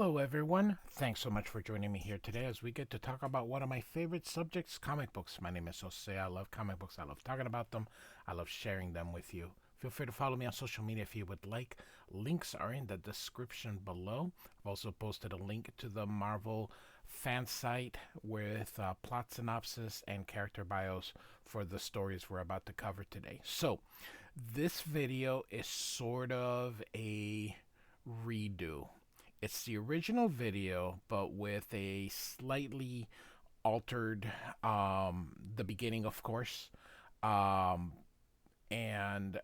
Hello, everyone. Thanks so much for joining me here today as we get to talk about one of my favorite subjects, comic books. My name is Jose. I love comic books. I love talking about them. I love sharing them with you. Feel free to follow me on social media if you would like. Links are in the description below. I've also posted a link to the Marvel fan site with plot synopsis and character bios for the stories we're about to cover today. So, this video is sort of a redo. It's the original video, but with a slightly altered the beginning, of course. Um, and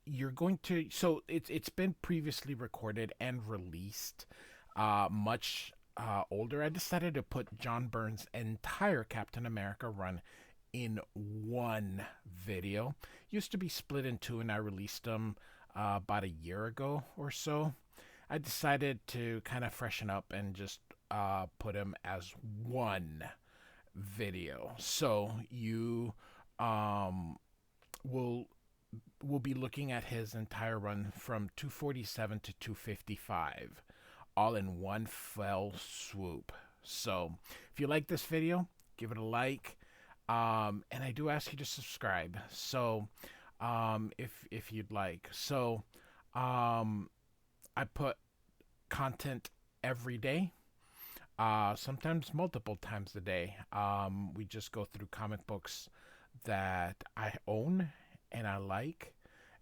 you're going to so it's been previously recorded and released, much older. I decided to put John Byrne's entire Captain America run in one video. Used to be split in two, and I released them about a year ago or so. I decided to kind of freshen up and just put him as one video. So you will be looking at his entire run from 247 to 255, all in one fell swoop. So if you like this video, give it a like, and I do ask you to subscribe. So if you'd like. So I put content every day, sometimes multiple times a day. We just go through comic books that I own and I like.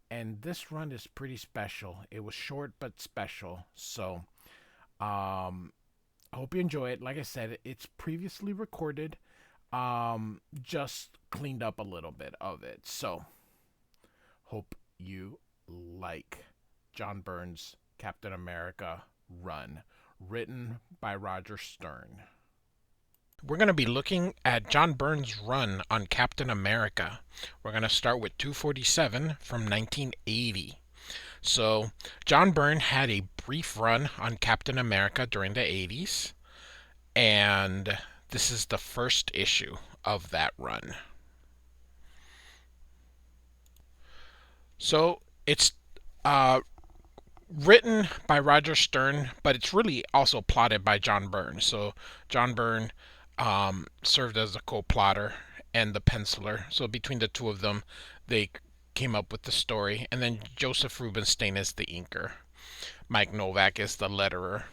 And this run is pretty special. It was short but special. So I hope you enjoy it. Like I said, it's previously recorded, just cleaned up a little bit of it. So hope you like John Byrne's Captain America run, written by Roger Stern. We're going to be looking at John Byrne's run on Captain America. We're going to start with 247 from 1980. So, John Byrne had a brief run on Captain America during the 80s, and this is the first issue of that run. So, it's written by Roger Stern, but it's really also plotted by John Byrne. So John Byrne served as the co-plotter and the penciler. So between the two of them, they came up with the story. And then Joseph Rubinstein is the inker. Mike Novak is the letterer.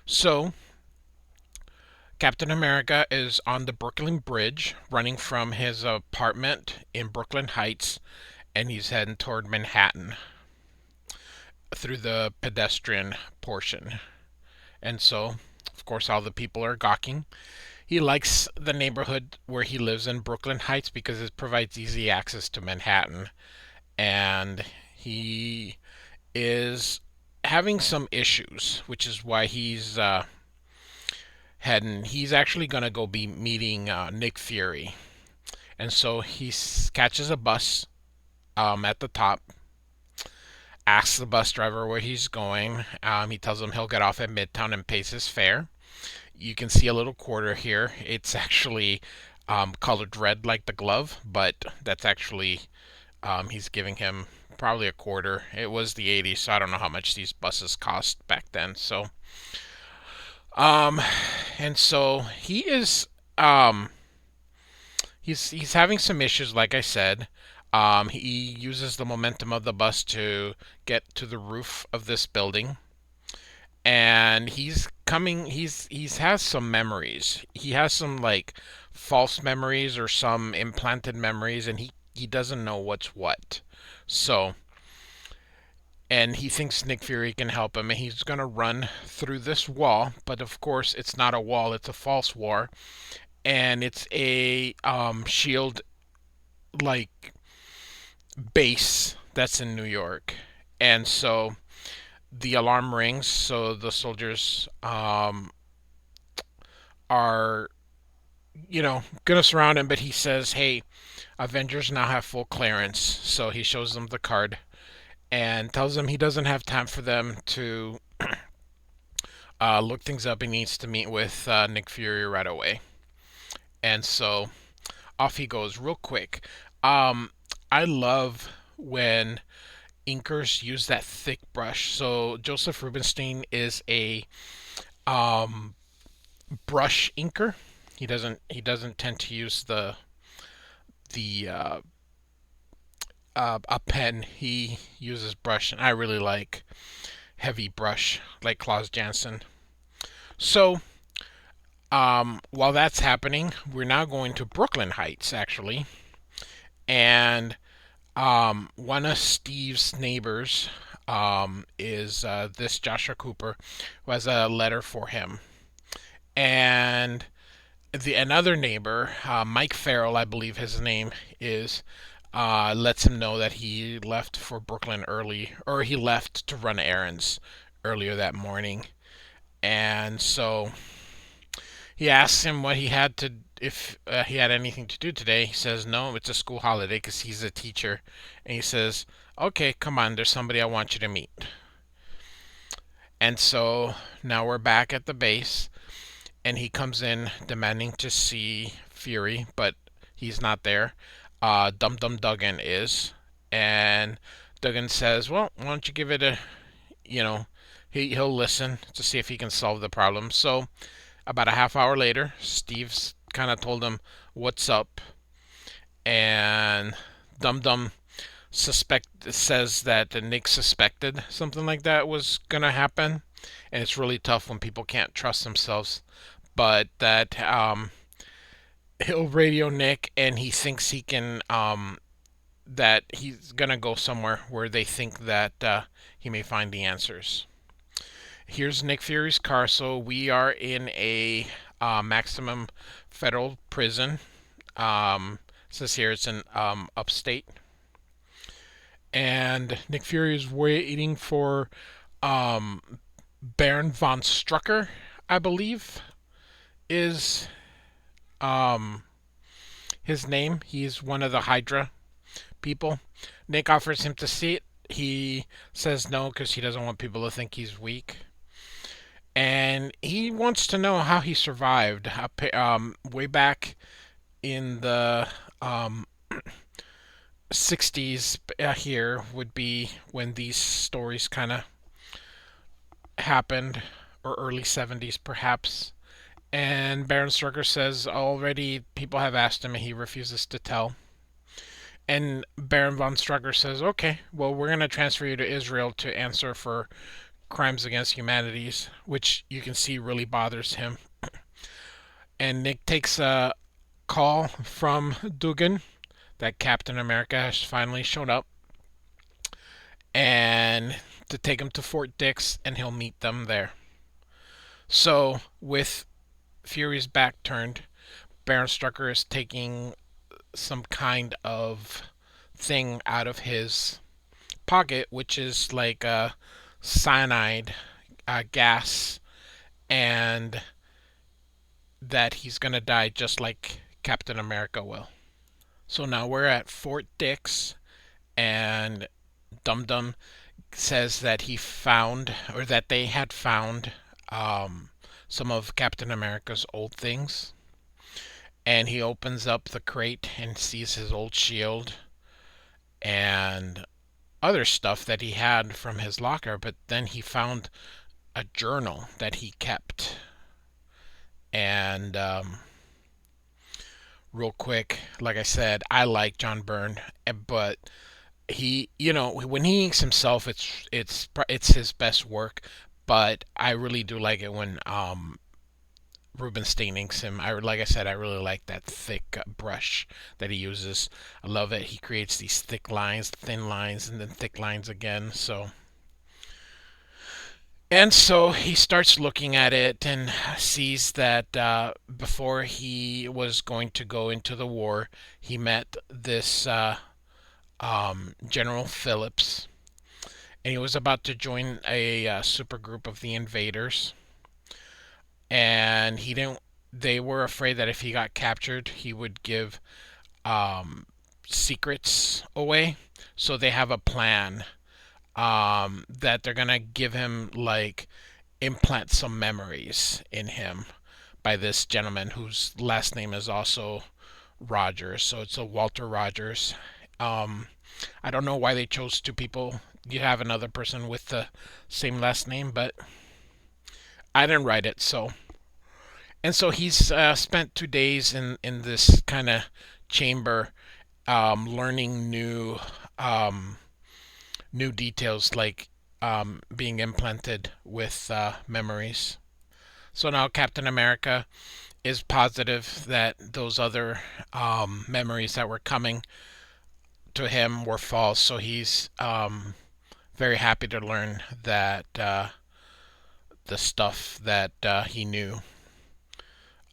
So Captain America is on the Brooklyn Bridge, running from his apartment in Brooklyn Heights, and he's heading toward Manhattan through the pedestrian portion. And so, of course, all the people are gawking. He likes the neighborhood where he lives in Brooklyn Heights because it provides easy access to Manhattan. And he is having some issues, which is why he's he's actually going to go be meeting Nick Fury. And so he catches a bus at the top, asks the bus driver where he's going. He tells him he'll get off at Midtown and pays his fare. You can see a little quarter here. It's actually colored red like the glove, but that's actually, he's giving him probably a quarter. It was the 80s, so I don't know how much these buses cost back then. So, and so he is, he's having some issues, like I said. He uses the momentum of the bus to get to the roof of this building, and he's has some memories. He has some like false memories or some implanted memories, and he doesn't know what's what. So, and he thinks Nick Fury can help him, and he's gonna run through this wall, but of course it's not a wall; it's a false wall, and it's a shield like base that's in New York. And so the alarm rings, so the soldiers are, gonna surround him, but he says, hey, Avengers now have full clearance. So he shows them the card and tells them he doesn't have time for them to look things up. He needs to meet with Nick Fury right away. And so off he goes real quick. I love when inkers use that thick brush. So Joseph Rubinstein is a um, brush inker. He doesn't tend to use the a pen. He uses brush, and I really like heavy brush, like Klaus Janson. So while that's happening, we're now going to Brooklyn Heights, actually, and one of Steve's neighbors is this Joshua Cooper, who has a letter for him, and the another neighbor, Mike Farrell, I believe his name is, lets him know that he left for Brooklyn early, or he left to run errands earlier that morning. And so he asks him what he had to, if he had anything to do today. He says no, it's a school holiday because he's a teacher. And he says, "Okay, come on, there's somebody I want you to meet." And so now we're back at the base, and he comes in demanding to see Fury, but he's not there. Dum Dum Duggan is, and Duggan says, "Well, why don't you give it a, you know, he'll listen to see if he can solve the problem." So about a half hour later, Steve's kind of told him what's up, and Dum Dum says that Nick suspected something like that was gonna happen, and it's really tough when people can't trust themselves. But that he'll radio Nick, and he thinks he can that he's gonna go somewhere where they think that he may find the answers. Here's Nick Fury's car. So we are in a maximum federal prison. It says here it's in upstate, and Nick Fury is waiting for um, Baron von Strucker, I believe, is um, his name. He's one of the Hydra people. Nick offers him to see it. He says no because he doesn't want people to think he's weak. And he wants to know how he survived. Way back in the 60s, here would be when these stories kind of happened, or early 70s perhaps. And Baron Strucker says already people have asked him and he refuses to tell. And Baron von Strucker says, "Okay, well, we're going to transfer you to Israel to answer for crimes against humanities," which you can see really bothers him. And Nick takes a call from Dugan that Captain America has finally shown up, and to take him to Fort Dix, and he'll meet them there. So, with Fury's back turned, Baron Strucker is taking some kind of thing out of his pocket, which is like a cyanide gas, and that he's gonna die just like Captain America will. So now we're at Fort Dix, and Dum Dum says that he found, or that they had found, some of Captain America's old things. And he opens up the crate and sees his old shield and other stuff that he had from his locker, but then he found a journal that he kept. And real quick, like I said, I like John Byrne, but he, when he inks himself, it's his best work. But I really do like it when Rubinstein inks him. Like I said, I really like that thick brush that he uses. I love it. He creates these thick lines, thin lines, and then thick lines again. So he starts looking at it and sees that before he was going to go into the war, he met this General Phillips, and he was about to join a supergroup of the invaders. And he didn't. They were afraid that if he got captured, he would give secrets away. So they have a plan that they're gonna give him, like, implant some memories in him by this gentleman whose last name is also Rogers. So it's a Walter Rogers. I don't know why they chose two people you have another person with the same last name, but I didn't write it. So he's spent 2 days in this kind of chamber, learning um, new details, like being implanted with memories. So now Captain America is positive that those other memories that were coming to him were false. So he's very happy to learn that the stuff that he knew,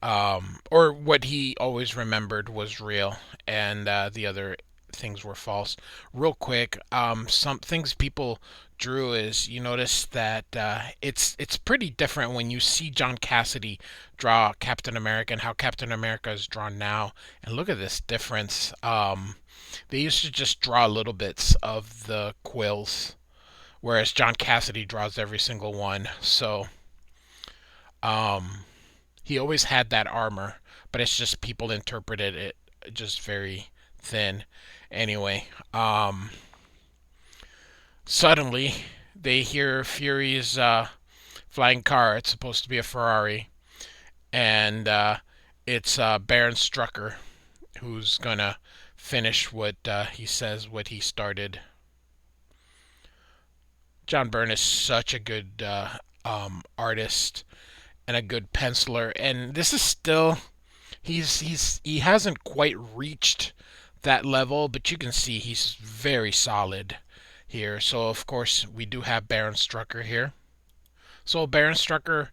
or what he always remembered, was real, and the other things were false. Real quick, some things people drew is, you notice that it's pretty different when you see John Cassidy draw Captain America and how Captain America is drawn now. And look at this difference. They used to just draw little bits of the quills, whereas John Cassidy draws every single one. So um, he always had that armor, but it's just people interpreted it just very thin. Anyway, suddenly they hear Fury's flying car. It's supposed to be a Ferrari, and it's Baron Strucker who's gonna finish what he says, what he started. John Byrne is such a good artist and a good penciler, and this is still, he hasn't quite reached that level, but you can see he's very solid here. So of course we do have Baron Strucker here. So Baron Strucker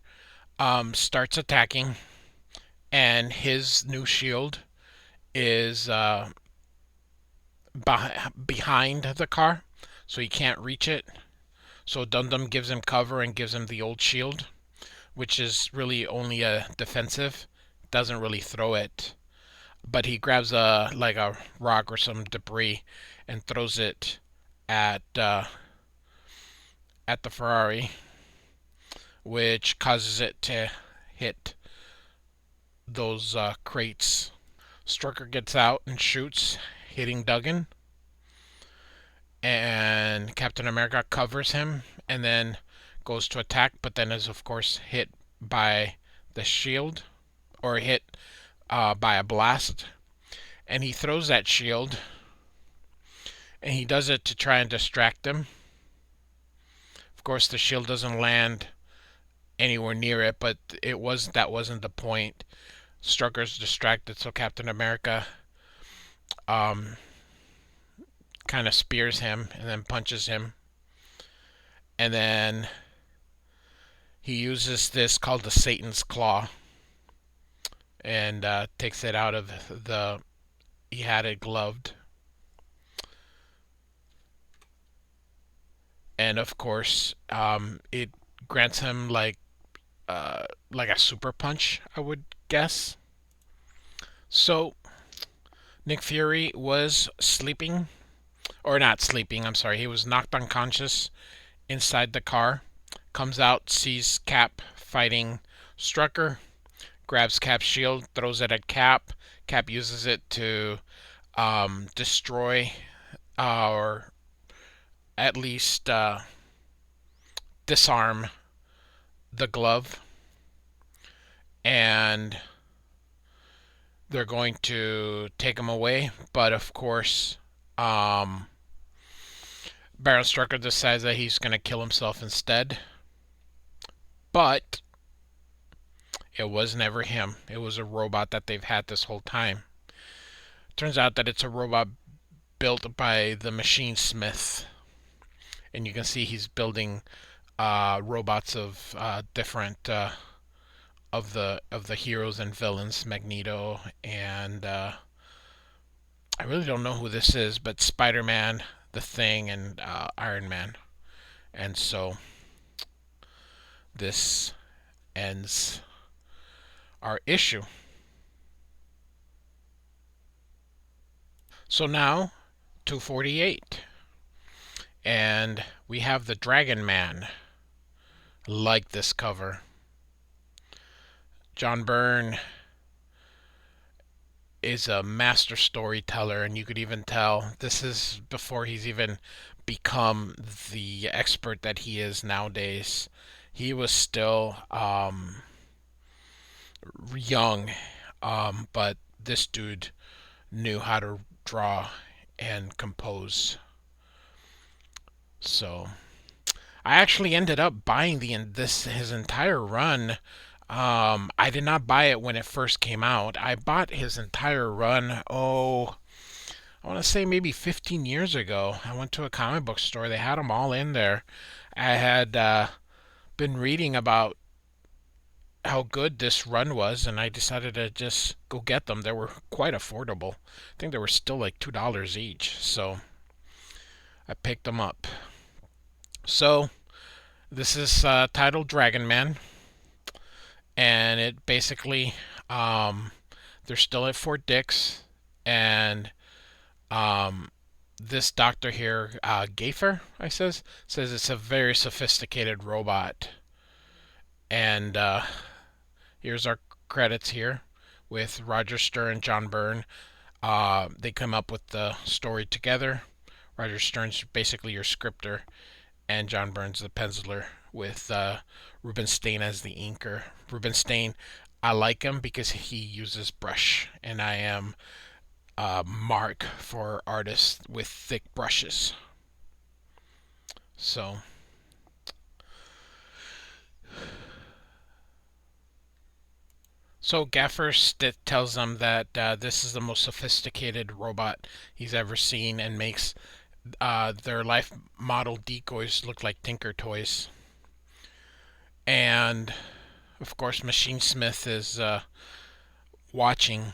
starts attacking, and his new shield is behind the car, so he can't reach it. So Dum Dum gives him cover and gives him the old shield, which is really only a defensive. Doesn't really throw it, but he grabs a like a rock or some debris and throws it at at the Ferrari, which causes it to hit those crates. Strucker gets out and shoots, hitting Duggan, and Captain America covers him and then goes to attack, but then is of course hit by the shield, or hit by a blast, and he throws that shield, and he does it to try and distract them. Of course, the shield doesn't land anywhere near it, but that wasn't the point. Strucker's distracted, so Captain America um, kind of spears him and then punches him, and then he uses this called the Satan's Claw, and takes it out of the, he had it gloved, and of course it grants him like a super punch, I would guess. So Nick Fury was sleeping, or not sleeping, I'm sorry, he was knocked unconscious inside the car. Comes out, sees Cap fighting Strucker, grabs Cap's shield, throws it at Cap. Cap uses it to destroy, or at least disarm the glove, and they're going to take him away. But of course, Baron Strucker decides that he's going to kill himself instead. But it was never him. It was a robot that they've had this whole time. Turns out that it's a robot built by the Machine Smith, and you can see he's building robots of different of the heroes and villains, Magneto, and I really don't know who this is, but Spider-Man, the Thing, and Iron Man. And so this ends our issue. So now 248, and we have the Dragon Man. Like this cover. John Byrne is a master storyteller, and you could even tell this is before he's even become the expert that he is nowadays. He was still young, but this dude knew how to draw and compose. So I actually ended up buying the this his entire run. I did not buy it when it first came out. I bought his entire run. Oh, I want to say maybe 15 years ago. I went to a comic book store. They had them all in there. I had been reading about how good this run was, and I decided to just go get them. They were quite affordable. I think they were still like $2 each. So I picked them up. So this is titled Dragon Man, and it basically they're still at Fort Dix, and um, this doctor here, Geoff, says it's a very sophisticated robot, and here's our credits here with Roger Stern, John Byrne. They come up with the story together. Roger Stern's basically your scripter, and John Byrne's the penciler, with Rubenstein as the inker. Rubenstein, I like him because he uses brush, and I am a mark for artists with thick brushes. So, Gaffer tells them that this is the most sophisticated robot he's ever seen, and makes their life model decoys look like Tinker Toys. And of course, Machine Smith is watching,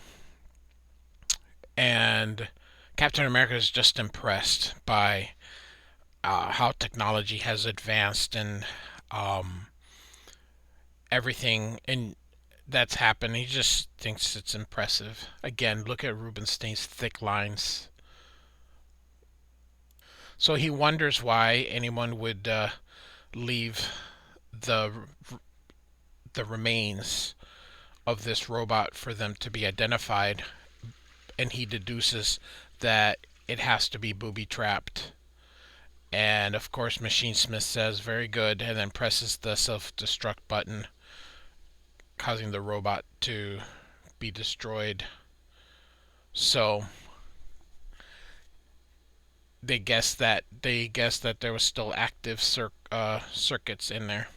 and Captain America is just impressed by how technology has advanced, and um, everything that's happened. He just thinks it's impressive. Again, look at Rubenstein's thick lines. So he wonders why anyone would leave the remains of this robot for them to be identified, and he deduces that it has to be booby trapped. And of course, Machine Smith says, very good, and then presses the self destruct button, causing the robot to be destroyed. So they guessed that there was still active circuits in there.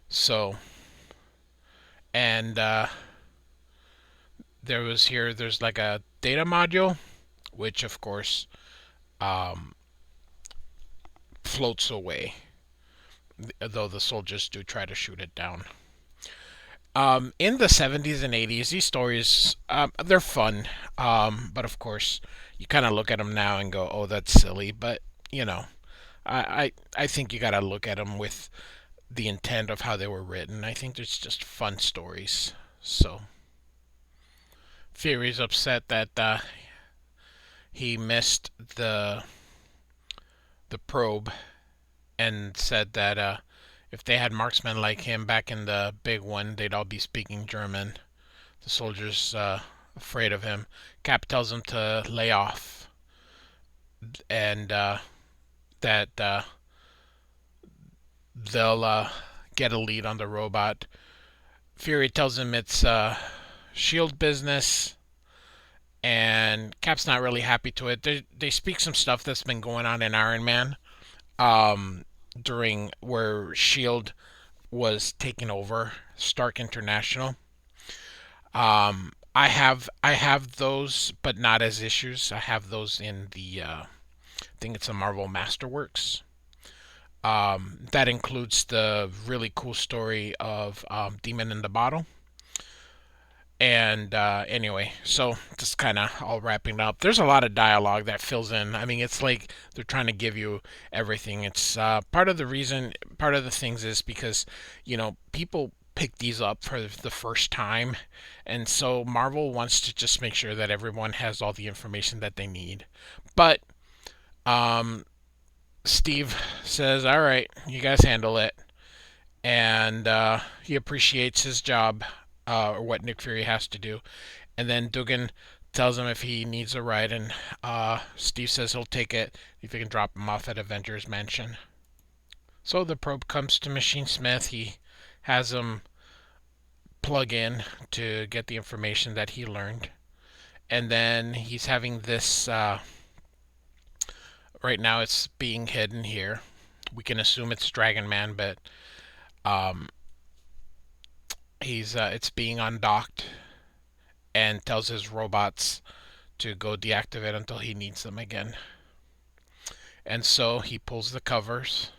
So, and there's like a data module, which of course floats away, though the soldiers do try to shoot it down. In the 70s and 80s, these stories, they're fun, but of course, you kind of look at them now and go, "Oh, that's silly." But you know, I think you got to look at them with the intent of how they were written. I think it's just fun stories. So, Fury's upset that he missed the probe, and said that if they had marksmen like him back in the big one, they'd all be speaking German. The soldiers afraid of him. Cap tells him to lay off, and that they'll get a lead on the robot. Fury tells him it's Shield business, and Cap's not really happy to it. They speak some stuff that's been going on in Iron Man, during where Shield was taking over Stark International. I have those, but not as issues. I have those in the I think it's a Marvel Masterworks. That includes the really cool story of Demon in the Bottle. And anyway, so just kind of all wrapping up. There's a lot of dialogue that fills in. I mean, it's like they're trying to give you everything. It's part of the reason, part of the things is because, people pick these up for the first time. And so Marvel wants to just make sure that everyone has all the information that they need. But um, Steve says, all right, you guys handle it. And he appreciates his job, or what Nick Fury has to do. And then Duggan tells him if he needs a ride, and Steve says he'll take it if he can drop him off at Avengers Mansion. So the probe comes to Machine Smith. He has him plug in to get the information that he learned. And then he's having this, right now it's being hidden here. We can assume it's Dragon Man, but um, it's being undocked and tells his robots to go deactivate until he needs them again. And so he pulls the covers,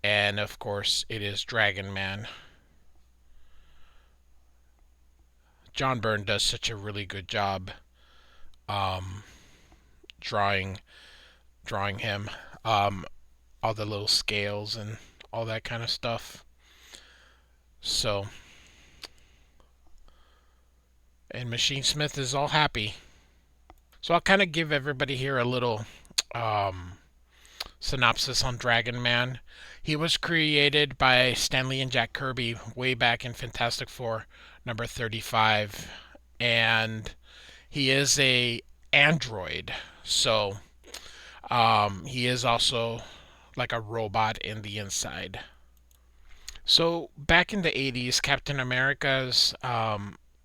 and of course it is Dragon Man. John Byrne does such a really good job um, drawing him, all the little scales and all that kind of stuff. So, and Machine Smith is all happy. So I'll kind of give everybody here a little synopsis on Dragon Man. He was created by Stan Lee and Jack Kirby way back in Fantastic Four number 35, and he is a android. So he is also like a robot in the inside. So back in the 80s, Captain America's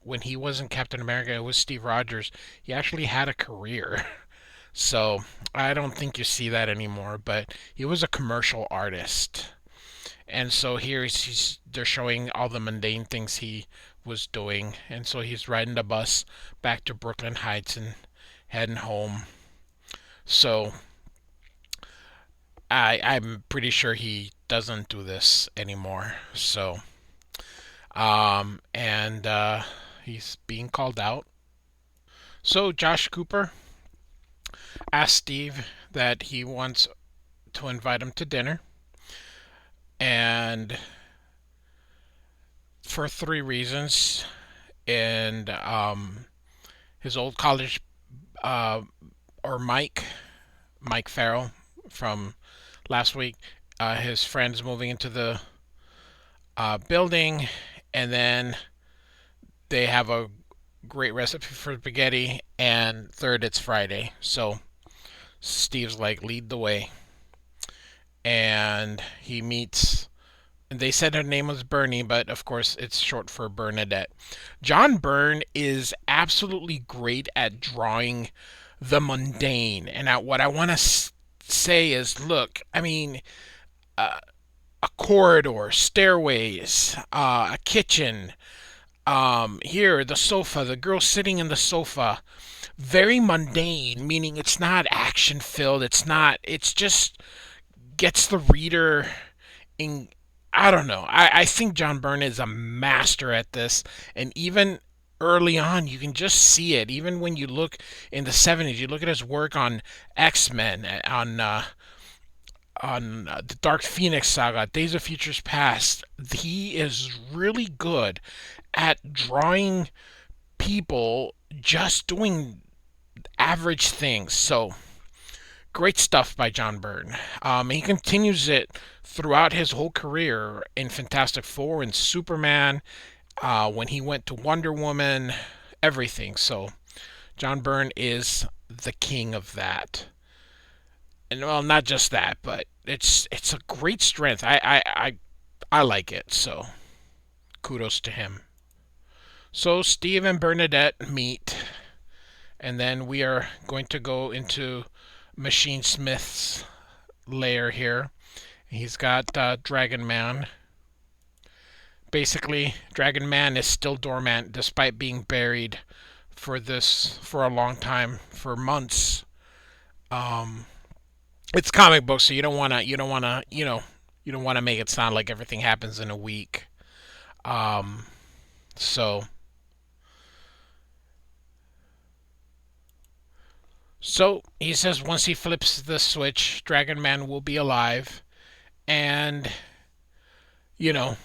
when he wasn't Captain America, it was Steve Rogers. He actually had a career. So I don't think you see that anymore, but he was a commercial artist. And so here they're showing all the mundane things he was doing. And so he's riding the bus back to Brooklyn Heights and heading home. So I'm pretty sure he doesn't do this anymore. So and he's being called out. So Josh Cooper asked Steve that he wants to invite him to dinner, and for 3 reasons. And his old college, or Mike Farrell from last week, his friend's moving into the building, and then they have a great recipe for spaghetti, and third, it's Friday. So Steve's like, lead the way. And he meets, and they said her name was Byrne, but of course it's short for Bernadette. John Byrne is absolutely great at drawing the mundane. And what I want to say is, look, I mean, a corridor, stairways, a kitchen, here, the sofa, the girl sitting in the sofa. Very mundane, meaning it's not action filled. It's just gets the reader in. I don't know. I think John Byrne is a master at this. And even early on, you can just see it. Even when you look in the 70s, you look at his work on X-Men, on the Dark Phoenix saga, Days of Futures Past. He is really good at drawing people just doing average things. So great stuff by John Byrne. He continues it throughout his whole career in Fantastic Four and Superman, when he went to Wonder Woman, everything. So John Byrne is the king of that. And well, not just that, but it's a great strength. I like it. So kudos to him. So Steve and Bernadette meet, and then we are going to go into Machine Smith's lair here. He's got Dragon Man. Basically, Dragon Man is still dormant despite being buried for a long time, for months. It's comic book, so you don't wanna you don't wanna make it sound like everything happens in a week. So So he says once he flips the switch, Dragon Man will be alive. And, you know,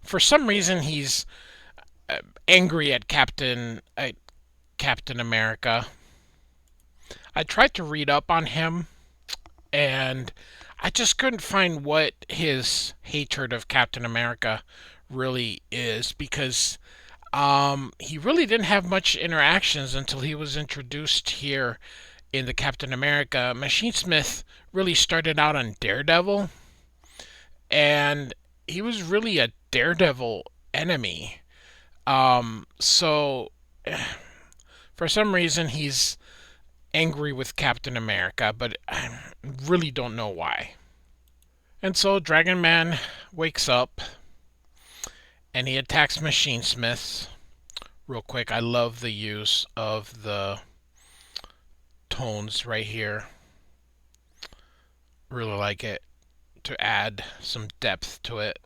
for some reason he's angry at Captain America. I tried to read up on him, and I just couldn't find what his hatred of Captain America really is, because He really didn't have much interactions until he was introduced here in the Captain America. Machine Smith really started out on Daredevil, and he was really a Daredevil enemy. So for some reason he's angry with Captain America, but I really don't know why. And so Dragon Man wakes up and he attacks Machine Smiths. Real quick, I love the use of the tones right here. Really like it to add some depth to it.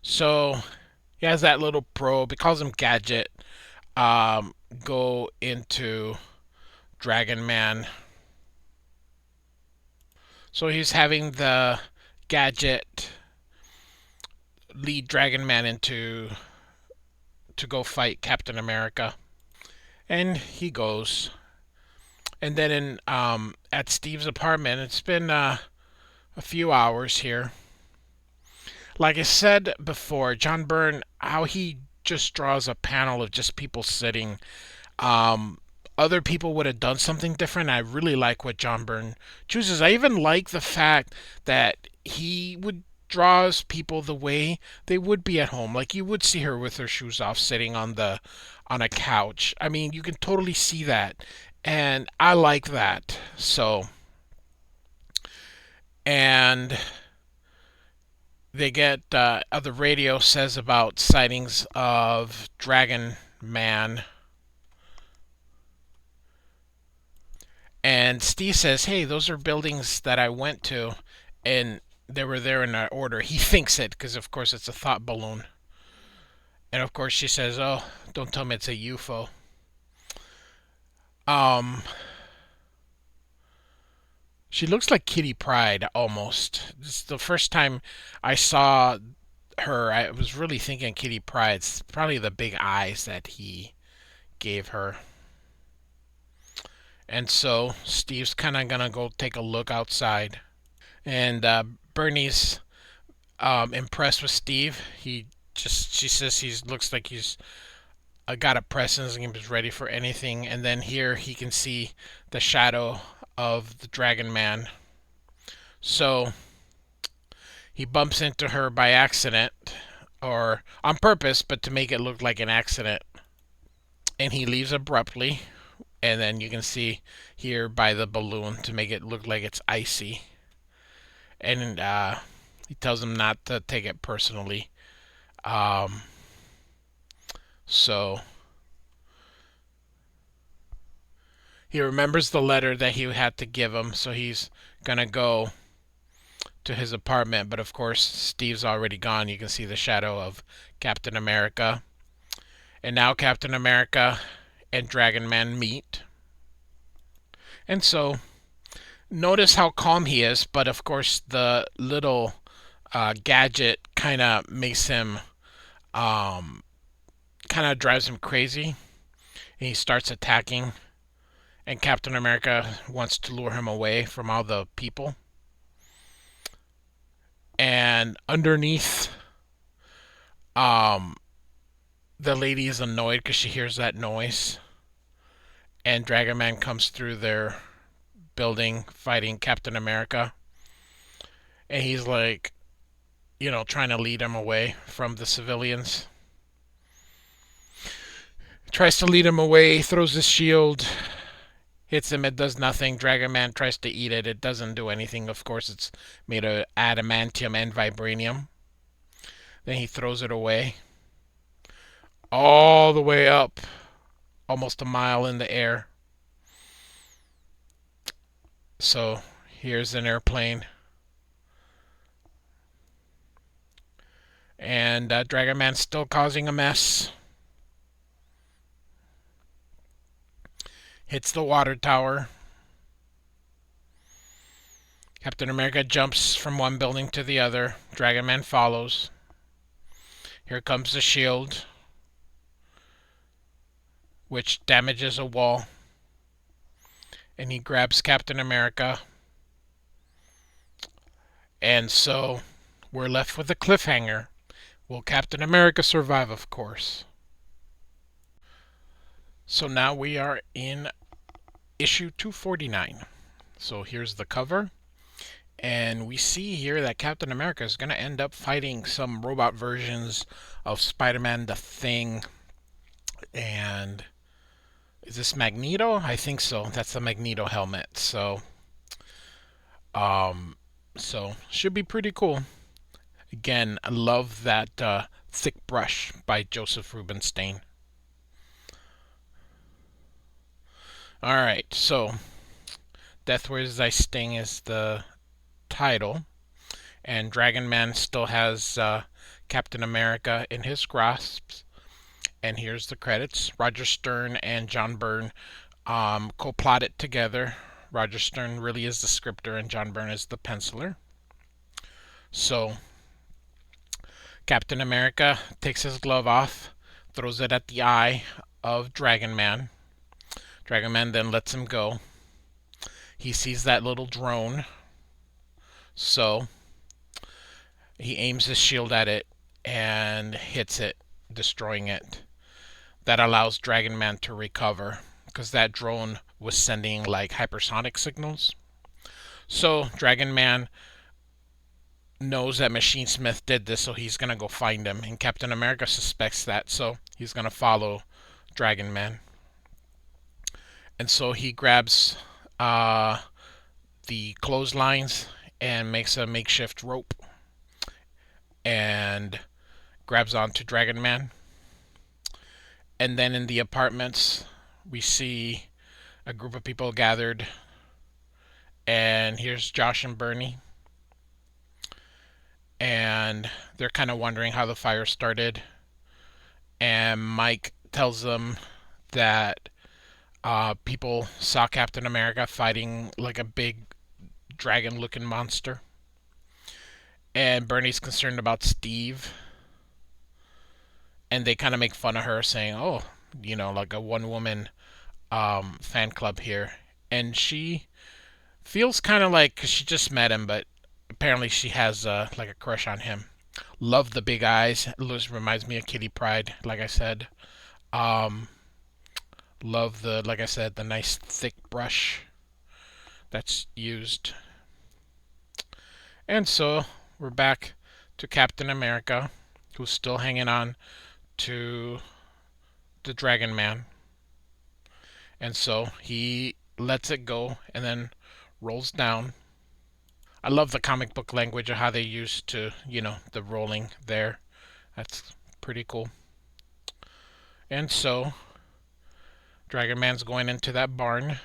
So he has that little probe. He calls him Gadget. Go into Dragon Man. So he's having the Gadget lead Dragon Man into to go fight Captain America, and he goes. And then in at Steve's apartment, it's been a few hours here. Like I said before, John Byrne, how he just draws a panel of just people sitting. Um, Other people would have done something different. I really like what John Byrne chooses. I even like the fact that he would draws people the way they would be at home. Like you would see her with her shoes off sitting on a couch. I mean, you can totally see that. And I like that. So, and they get the radio says about sightings of Dragon Man. And Steve says, "Hey, those are buildings that I went to, and they were there in that order." He thinks it because, of course, it's a thought balloon. And of course, she says, "Oh, don't tell me it's a UFO." Um, she looks like Kitty Pryde almost. This is the first time I saw her. I was really thinking Kitty Pryde. It's probably the big eyes that he gave her. And so Steve's kind of gonna go take a look outside, and Bernie's impressed with Steve. She says he looks like he's got a presence and he's ready for anything. And then here he can see the shadow of the Dragon Man. So he bumps into her by accident or on purpose, but to make it look like an accident. And he leaves abruptly. And then you can see here by the balloon to make it look like it's icy. And he tells him not to take it personally. Um, so he remembers the letter that he had to give him, so he's gonna go to his apartment. But of course, Steve's already gone. You can see the shadow of Captain America. And now Captain America and Dragon Man meet. And so notice how calm he is, but of course the little gadget kind of makes him, um, kind of drives him crazy. And he starts attacking, and Captain America wants to lure him away from all the people. And underneath, um, the lady is annoyed because she hears that noise, and Dragon Man comes through their building fighting Captain America, and he's like, trying to lead him away from the civilians. Tries to lead him away, throws his shield, hits him, it does nothing. Dragon Man tries to eat it, it doesn't do anything. Of course, it's made of adamantium and vibranium. Then he throws it away, all the way up, almost a mile in the air. So here's an airplane. And Dragon Man's still causing a mess. Hits the water tower. Captain America jumps from one building to the other. Dragon Man follows. Here comes the shield, which damages a wall. And he grabs Captain America. And so we're left with a cliffhanger. Will Captain America survive, of course? So now we are in issue 249. So here's the cover. And we see here that Captain America is going to end up fighting some robot versions of Spider-Man, the Thing, and is this Magneto? I think so. That's the Magneto helmet. Um, so should be pretty cool. Again, I love that thick brush by Joseph Rubinstein. All right, so Death Wears Thy Sting is the title, and Dragon Man still has Captain America in his grasp. And here's the credits. Roger Stern and John Byrne co-plotted together. Roger Stern really is the scripter, and John Byrne is the penciler. So Captain America takes his glove off, throws it at the eye of Dragon Man. Dragon Man then lets him go. He sees that little drone, so he aims his shield at it and hits it, destroying it. That allows Dragon Man to recover, because that drone was sending like hypersonic signals. So Dragon Man knows that Machine Smith did this, so he's gonna go find him. And Captain America suspects that, so he's gonna follow Dragon Man. And so he grabs the clotheslines and makes a makeshift rope and grabs onto Dragon Man. And then in the apartments, we see a group of people gathered. And here's Josh and Bernie. And they're kind of wondering how the fire started. And Mike tells them that people saw Captain America fighting like a big dragon-looking monster. And Bernie's concerned about Steve. And they kind of make fun of her, saying, "Oh, you know, like a one-woman fan club here." And she feels kind of like, 'cause she just met him, but apparently she has like a crush on him. Love the big eyes. It reminds me of Kitty Pryde, like I said. Um, Love like I said, the nice thick brush that's used. And so we're back to Captain America, who's still hanging on to the Dragon Man. And so he lets it go and then rolls down. I love the comic book language of how they used to, the rolling there. That's pretty cool. And so Dragon Man's going into that barn.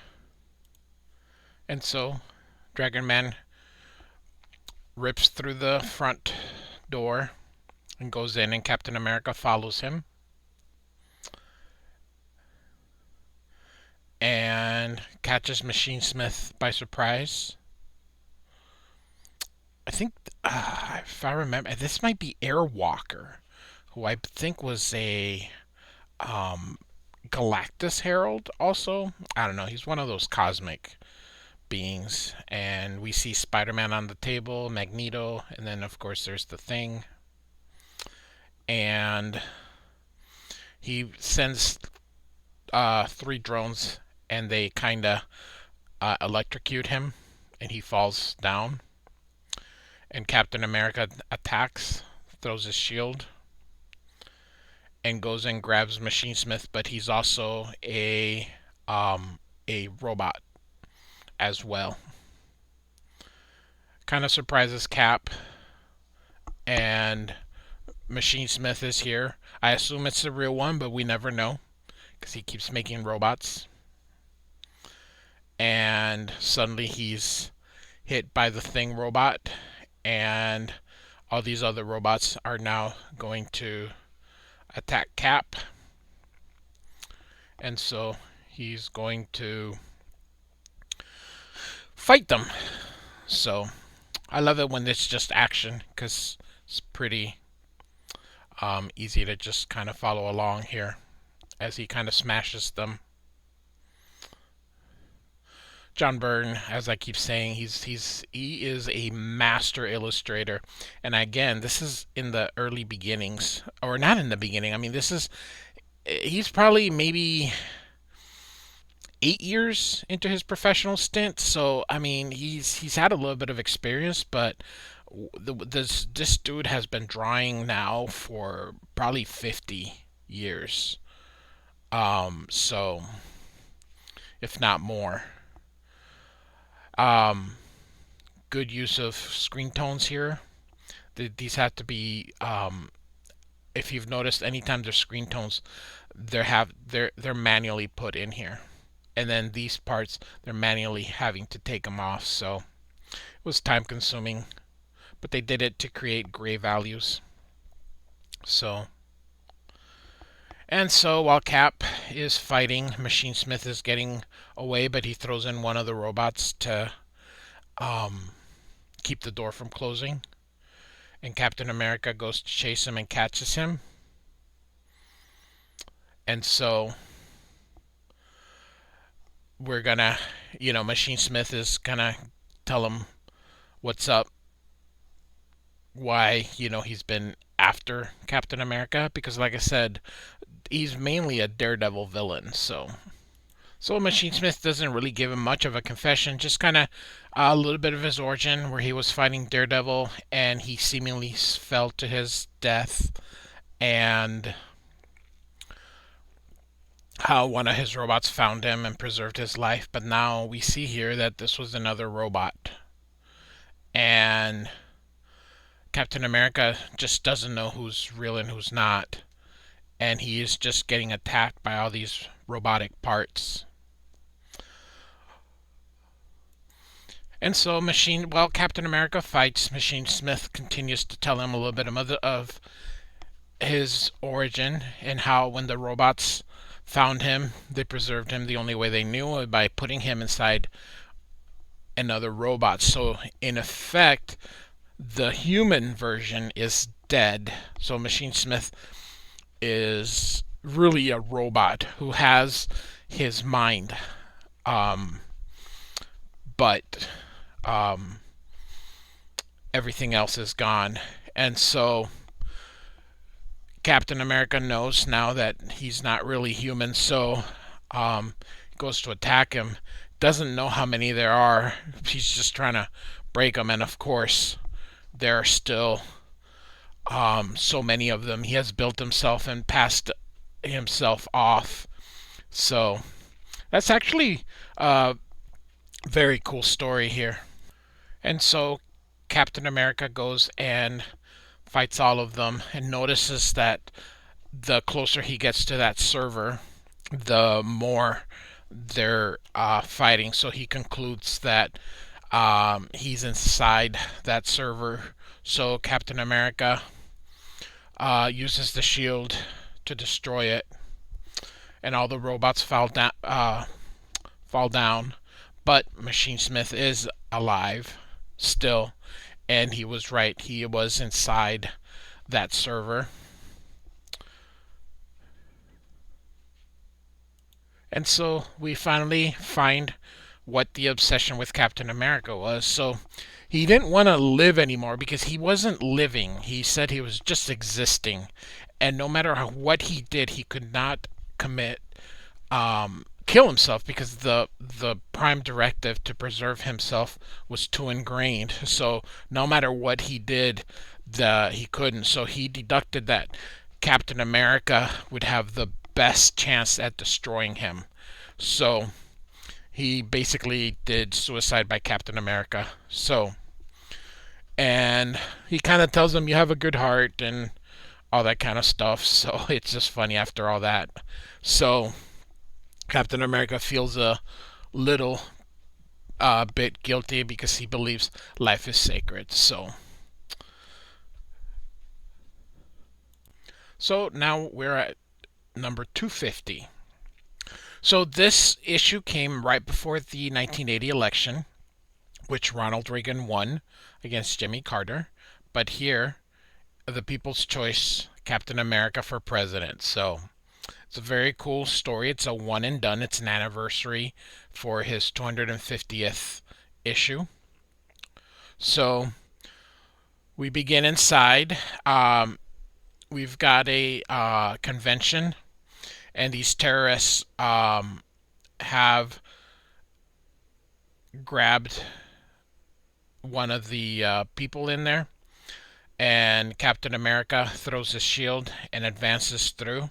And so Dragon Man rips through the front door and goes in, and Captain America follows him. And catches Machine Smith by surprise. I think, if I remember, this might be Airwalker, who I think was a Galactus Herald also. I don't know. He's one of those cosmic beings. And we see Spider-Man on the table, Magneto, and then, of course, there's the Thing. And he sends 3 drones, and they kind of electrocute him, and he falls down. And Captain America attacks, throws his shield, and goes and grabs Machine Smith, but he's also a robot as well. Kind of surprises Cap, and Machine Smith is here. I assume it's the real one, but we never know, because he keeps making robots. And suddenly he's hit by the Thing robot, and all these other robots are now going to attack Cap. And so he's going to fight them. So I love it when it's just action, because it's pretty easy to just kind of follow along here as he kind of smashes them. John Byrne, as I keep saying, he is a master illustrator. And again, this is in the early beginnings, or not in the beginning. I mean, he's probably maybe 8 years into his professional stint. So I mean, he's had a little bit of experience, but this dude has been drawing now for probably 50 years. So if not more. Um, Good use of screen tones here. These have to be. If you've noticed, anytime there's screen tones, they're manually put in here, and then these parts they're manually having to take them off. So it was time consuming, but they did it to create gray values. So and so while Cap is fighting, Machine Smith is getting away, but he throws in one of the robots to um, keep the door from closing. And Captain America goes to chase him and catches him. And so we're gonna, Machine Smith is gonna tell him what's up, why, he's been after Captain America, because like I said, he's mainly a Daredevil villain. So Machine Smith doesn't really give him much of a confession, just kind of a little bit of his origin, where he was fighting Daredevil and he seemingly fell to his death, and how one of his robots found him and preserved his life. But now we see here that this was another robot, and Captain America just doesn't know who's real and who's not, and he is just getting attacked by all these robotic parts. And so Captain America fights, Machine Smith continues to tell him a little bit of his origin, and how when the robots found him, they preserved him the only way they knew, by putting him inside another robot. So in effect, the human version is dead. So Machine Smith is really a robot who has his mind, but everything else is gone. And so Captain America knows now that he's not really human, so goes to attack him. Doesn't know how many there are. He's just trying to break them, and of course, there are still so many of them. He has built himself and passed himself off. So that's actually a very cool story here. And so Captain America goes and fights all of them, and notices that the closer he gets to that server, the more they're fighting. So he concludes that he's inside that server. So Captain America uses the shield to destroy it, and all the robots fall down. But Machine Smith is alive still, and he was right. He was inside that server. And so we finally find what the obsession with Captain America was. So he didn't want to live anymore, because he wasn't living. He said he was just existing. And no matter what he did, he could not kill himself, because the prime directive to preserve himself was too ingrained. So no matter what he did, he couldn't. So he deducted that Captain America would have the best chance at destroying him. So he basically did suicide by Captain America. So, and he kind of tells him, "You have a good heart," and all that kind of stuff. So it's just funny after all that. So Captain America feels a little bit guilty, because he believes life is sacred. So now we're at number 250. So this issue came right before the 1980 election, which Ronald Reagan won against Jimmy Carter. But here, the People's Choice, Captain America for President. So it's a very cool story. It's a one and done. It's an anniversary for his 250th issue. So we begin inside. We've got a convention, and these terrorists have grabbed one of the people in there, and Captain America throws his shield and advances through,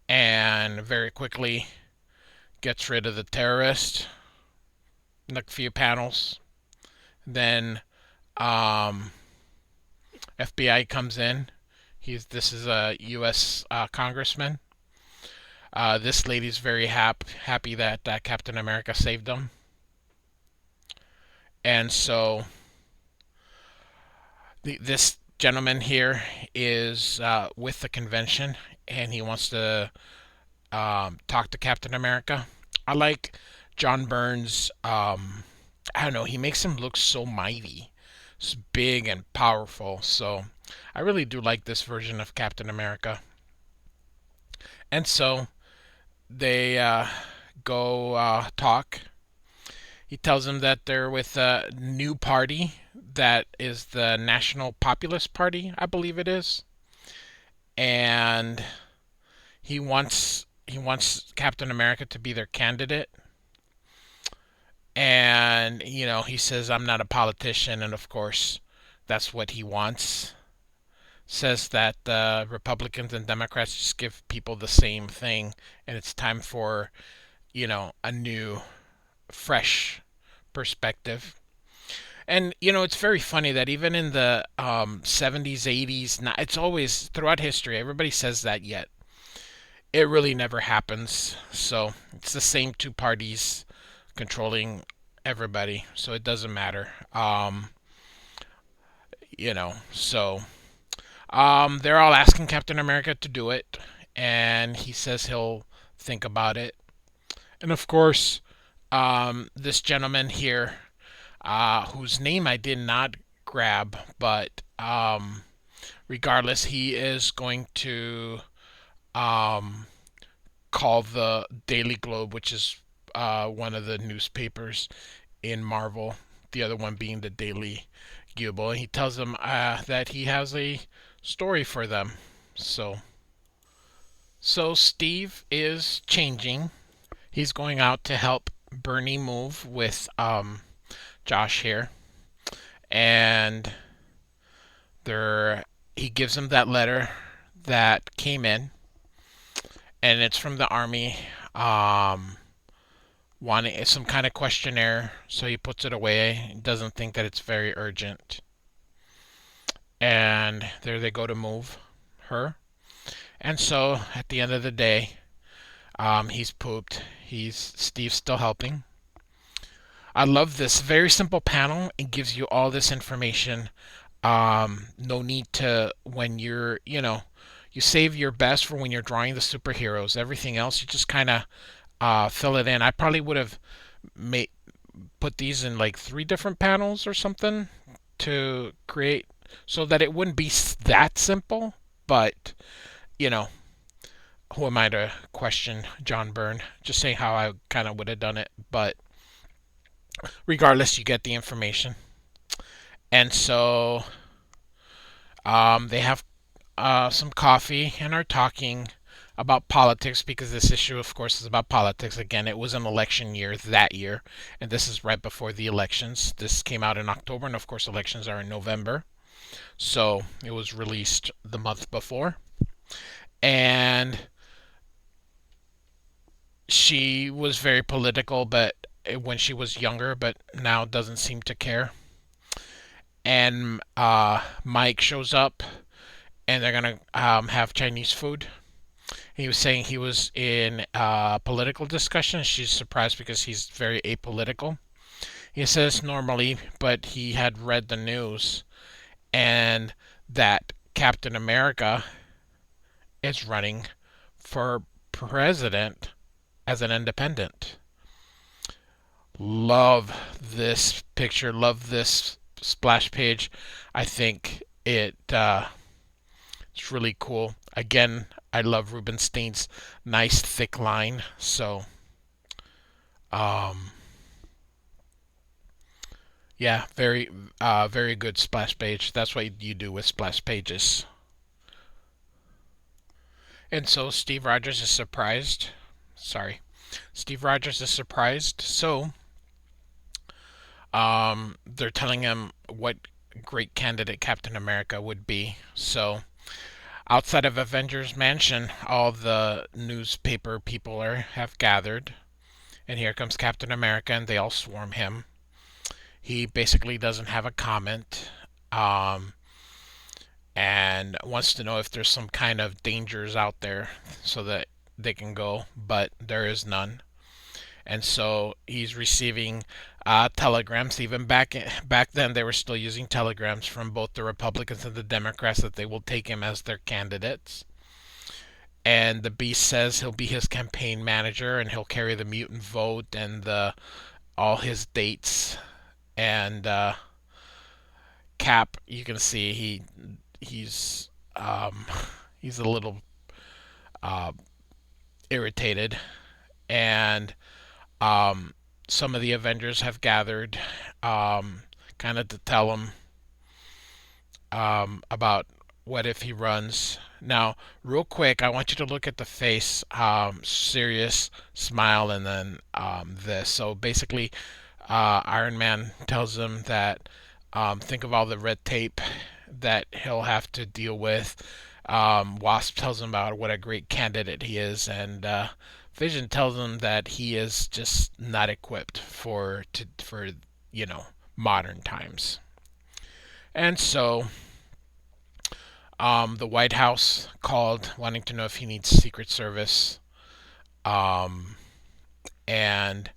and very quickly gets rid of the terrorist in a few panels. Then FBI comes in. This is a U.S. Congressman. This lady's very happy that Captain America saved them, and so this gentleman here is with the convention, and he wants to talk to Captain America. I like John Byrne's. I don't know. He makes him look so mighty, it's big and powerful. So I really do like this version of Captain America. And so they go talk. He tells them that they're with a new party that is the National Populist Party, I believe it is, and he wants Captain America to be their candidate. And he says, "I'm not a politician," and of course, that's what he wants. Says that Republicans and Democrats just give people the same thing, and it's time for a new, fresh perspective. And it's very funny that even in the 70s, 80s, it's always throughout history, everybody says that, yet it really never happens. So it's the same two parties controlling everybody, so it doesn't matter. So they're all asking Captain America to do it, and he says he'll think about it. And of course, this gentleman here, whose name I did not grab, but regardless, he is going to um, call the Daily Globe, which is one of the newspapers in Marvel, the other one being the Daily Bugle. And he tells them that he has a story for them. So Steve is changing. He's going out to help Byrne move with Josh here, and he gives him that letter that came in, and it's from the army, wanting some kind of questionnaire. So he puts it away. He doesn't think that it's very urgent, and there they go to move her. And so at the end of the day, he's pooped. Steve's still helping. I love this very simple panel. It gives you all this information. No need to, when you save your best for when you're drawing the superheroes. Everything else, you just kind of fill it in. I probably would have made put these in like 3 different panels or something to create, so that it wouldn't be that simple. But you know, who am I to question John Byrne? Just saying how I kind of would have done it. But regardless, you get the information. And so they have some coffee and are talking about politics, because this issue, of course, is about politics. Again, it was an election year that year, and this is right before the elections. This came out in October, and of course, elections are in November. So it was released the month before. And she was very political, but when she was younger, but now doesn't seem to care. And Mike shows up, and they're gonna have Chinese food. He was saying he was in a political discussion. She's surprised because he's very apolitical. He says normally, but he had read the news, and that Captain America is running for president as an independent. Love this picture. Love this splash page. I think it's really cool. Again, I love Rubenstein's nice thick line. So, um, yeah, very good splash page. That's what you do with splash pages. And so Steve Rogers is surprised. Sorry. Steve Rogers is surprised, so they're telling him what great candidate Captain America would be. So outside of Avengers Mansion, all the newspaper people have gathered, and here comes Captain America, and they all swarm him. He basically doesn't have a comment, um, and wants to know if there's some kind of dangers out there so that they can go, but there is none. And so he's receiving telegrams. Even back then, they were still using telegrams from both the Republicans and the Democrats that they will take him as their candidates. And the Beast says he'll be his campaign manager and he'll carry the mutant vote and all his dates. And Cap, you can see he's he's a little uh, irritated, and some of the Avengers have gathered, kind of to tell him about what if he runs. Now, real quick, I want you to look at the face, serious smile, and then this. So basically, Iron Man tells him that think of all the red tape that he'll have to deal with. Wasp tells him about what a great candidate he is, and Vision tells him that he is just not equipped for modern times. And so the White House called, wanting to know if he needs Secret Service, um, and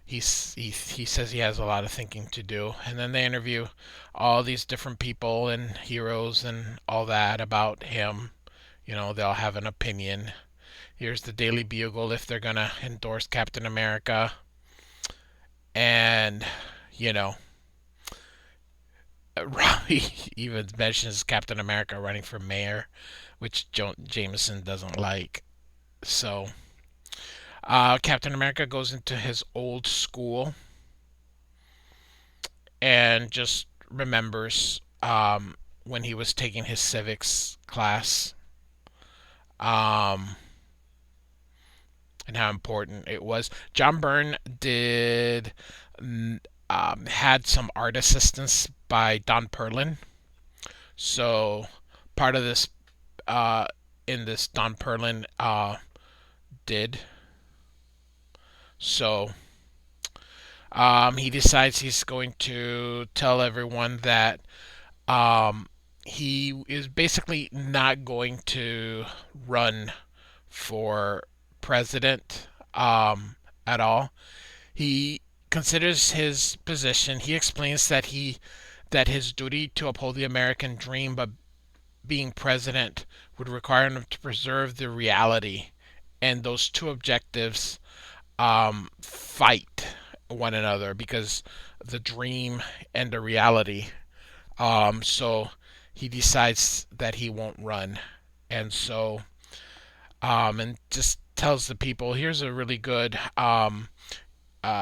he says he has a lot of thinking to do. And then they interview all these different people and heroes and all that about him. They'll have an opinion. Here's the Daily Bugle if they're gonna endorse Captain America. And Robbie even mentions Captain America running for mayor, which Jameson doesn't like. So Captain America goes into his old school and just remembers when he was taking his civics class, um, and how important it was. John Byrne did had some art assistance by Don Perlin. So part of this in this Don Perlin did. So he decides he's going to tell everyone that he is basically not going to run for president at all. He considers his position. He explains that his duty to uphold the American dream, but being president would require him to preserve the reality, and those two objectives fight one another because the dream and the reality. So he decides that he won't run, and so and just tells the people, here's a really good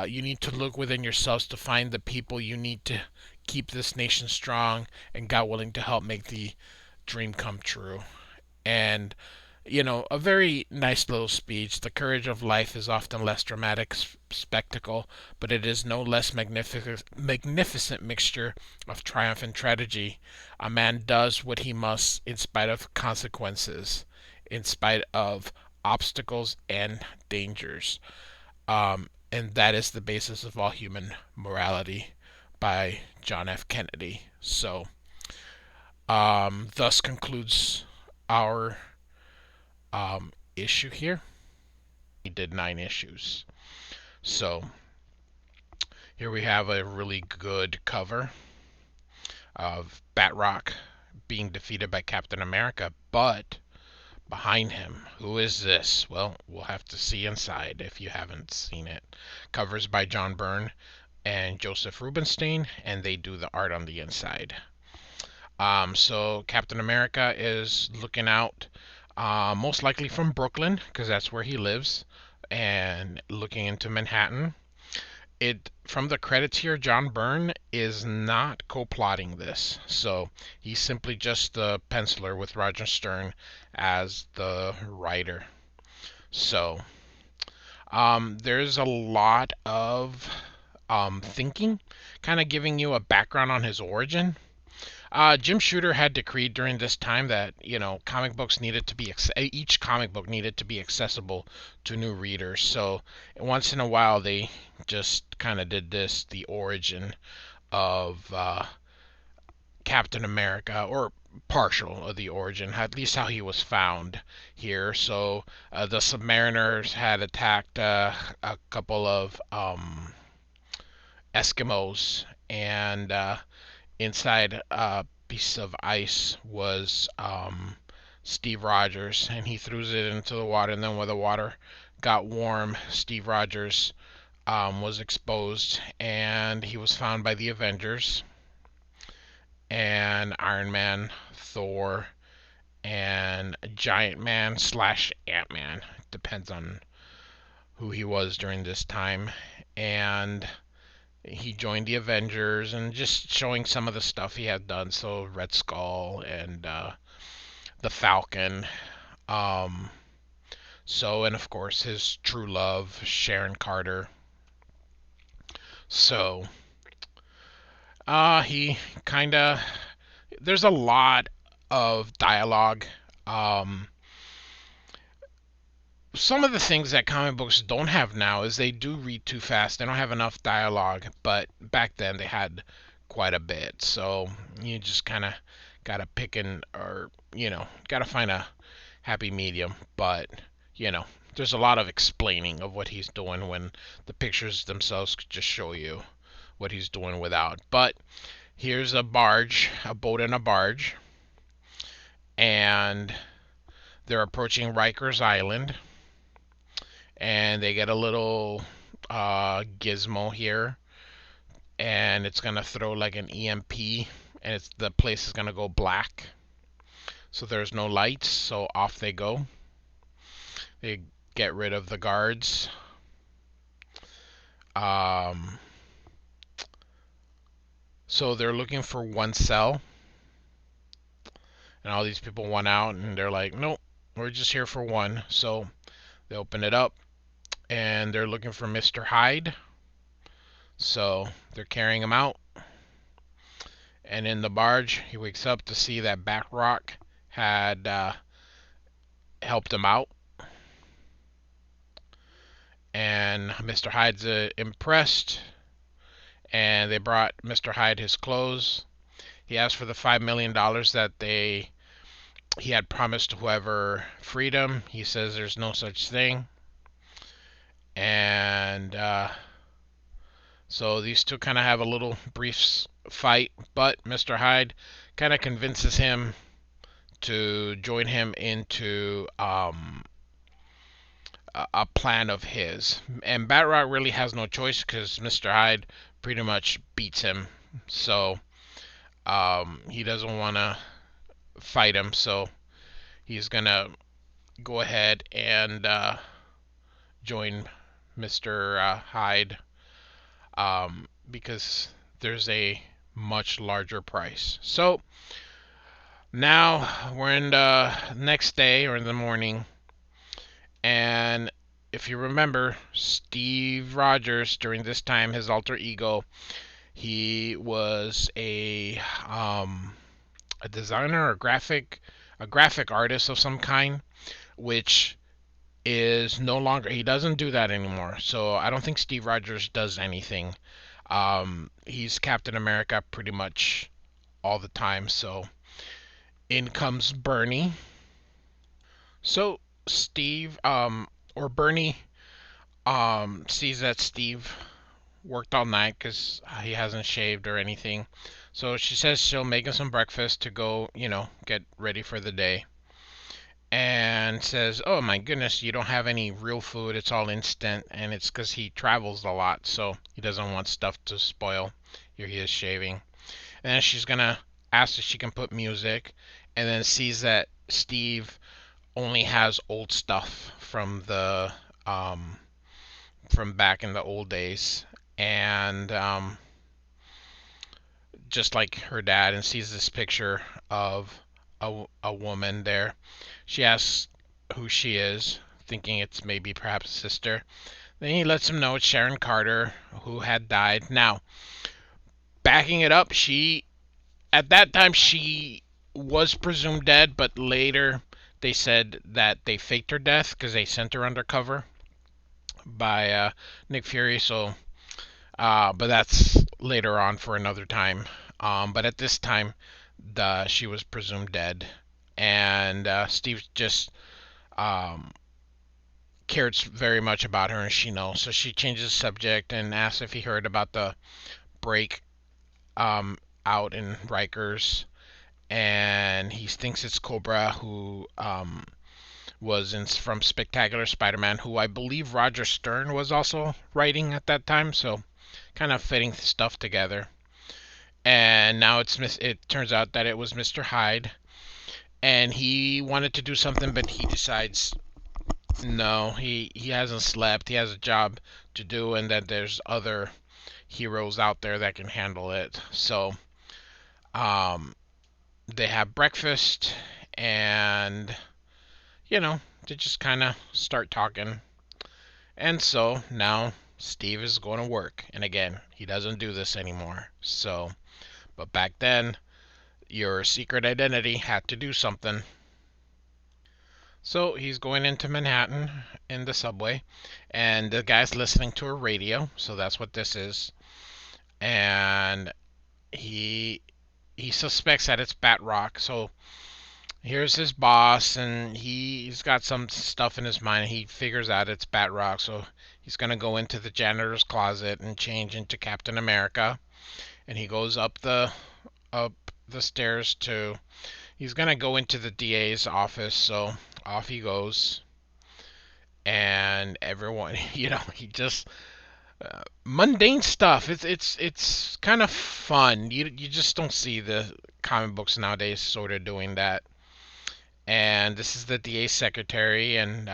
you need to look within yourselves to find the people you need to keep this nation strong and God willing to help make the dream come true. And a very nice little speech. The courage of life is often less dramatic spectacle, but it is no less magnificent mixture of triumph and tragedy. A man does what he must in spite of consequences, in spite of obstacles and dangers. And that is the basis of all human morality by John F. Kennedy. So, thus concludes our issue here. He did 9 issues. So, here we have a really good cover of Batroc being defeated by Captain America, but behind him, who is this? Well, we'll have to see inside if you haven't seen it. Covers by John Byrne and Joseph Rubinstein, and they do the art on the inside. So Captain America is looking out, most likely from Brooklyn, because that's where he lives, and looking into Manhattan. From the credits here, John Byrne is not co-plotting this, so he's simply just the penciler with Roger Stern as the writer. So There's a lot of thinking, kind of giving you a background on his origin. Jim Shooter had decreed during this time that comic books needed to be each comic book needed to be accessible to new readers. So once in a while they just kind of did this, the origin of Captain America, or partial of the origin, at least how he was found here. So the Submariners had attacked a couple of Eskimos, and inside a piece of ice was Steve Rogers, and he threw it into the water. And then when the water got warm, Steve Rogers was exposed, and he was found by the Avengers and Iron Man, Thor, and Giant Man slash Ant Man. Depends on who he was during this time. And he joined the Avengers, and just showing some of the stuff he had done. So Red Skull and the Falcon. Um, and of course his true love, Sharon Carter. So he kind of there's a lot of dialogue. Um, some of the things that comic books don't have now is they do read too fast. They don't have enough dialogue, but back then they had quite a bit. So you just kind of gotta pick or gotta find a happy medium. But there's a lot of explaining of what he's doing when the pictures themselves could just show you what he's doing without. But here's a boat and a barge, and they're approaching Rikers Island, and they get a little gizmo here, and it's gonna throw like an EMP, and the place is gonna go black. So there's no lights, so off they go. They get rid of the guards. Um, so they're looking for one cell, and all these people went out, and they're like, nope, we're just here for one. So they open it up, and they're looking for Mr. Hyde. So they're carrying him out. And in the barge, he wakes up to see that Batroc had helped him out. And Mr. Hyde's impressed. And they brought Mr. Hyde his clothes. He asked for the $5 million that he had promised to whoever freed him. He says there's no such thing. And so these two kind of have a little brief fight, but Mr. Hyde kind of convinces him to join him into a plan of his. And Batroc really has no choice because Mr. Hyde pretty much beats him. So he doesn't want to fight him, so he's going to go ahead and join Mr. Hyde because there's a much larger price. So now we're in the next day, or in the morning, and if you remember, Steve Rogers, during this time, his alter ego, he was a designer, a graphic artist of some kind, which is no longer, he doesn't do that anymore. So I don't think Steve Rogers does anything. He's Captain America pretty much all the time. So in comes Byrne. So Steve, or Byrne, sees that Steve worked all night because he hasn't shaved or anything. So she says she'll make him some breakfast to go, get ready for the day. And says, oh my goodness, you don't have any real food, it's all instant. And it's because he travels a lot, so he doesn't want stuff to spoil. Here he is shaving. And then she's gonna ask if she can put music, and then sees that Steve only has old stuff from the from back in the old days, and just like her dad, and sees this picture of a woman there. She asks who she is. thinking it's maybe perhaps a sister. Then he lets him know it's Sharon Carter who had died. Now, backing it up, at that time she was presumed dead, but later they said that they faked her death because they sent her undercover by Nick Fury. So, but that's later on for another time. But at this time, she was presumed dead, and Steve just um, cared very much about her, and she knows. So she changes the subject and asks if he heard about the break um, out in Rikers, and he thinks it's Cobra, who was from Spectacular Spider-Man, who I believe Roger Stern was also writing at that time. So kind of fitting stuff together. And now it turns out that it was Mr. Hyde, and he wanted to do something, but he decides no, he hasn't slept. He has a job to do, and that there's other heroes out there that can handle it. So um, they have breakfast, and they just kind of start talking. And so now Steve is going to work, and again, he doesn't do this anymore. So, but back then, your secret identity had to do something. So he's going into Manhattan in the subway, and the guy's listening to a radio. So that's what this is, and he suspects that it's Batroc. So here's his boss, and he's got some stuff in his mind. He figures out it's Batroc, so he's gonna go into the janitor's closet and change into Captain America. And he goes up the stairs to. He's gonna go into the DA's office, so off he goes. And everyone, he just mundane stuff. It's kind of fun. You just don't see the comic books nowadays sort of doing that. And this is the DA secretary, and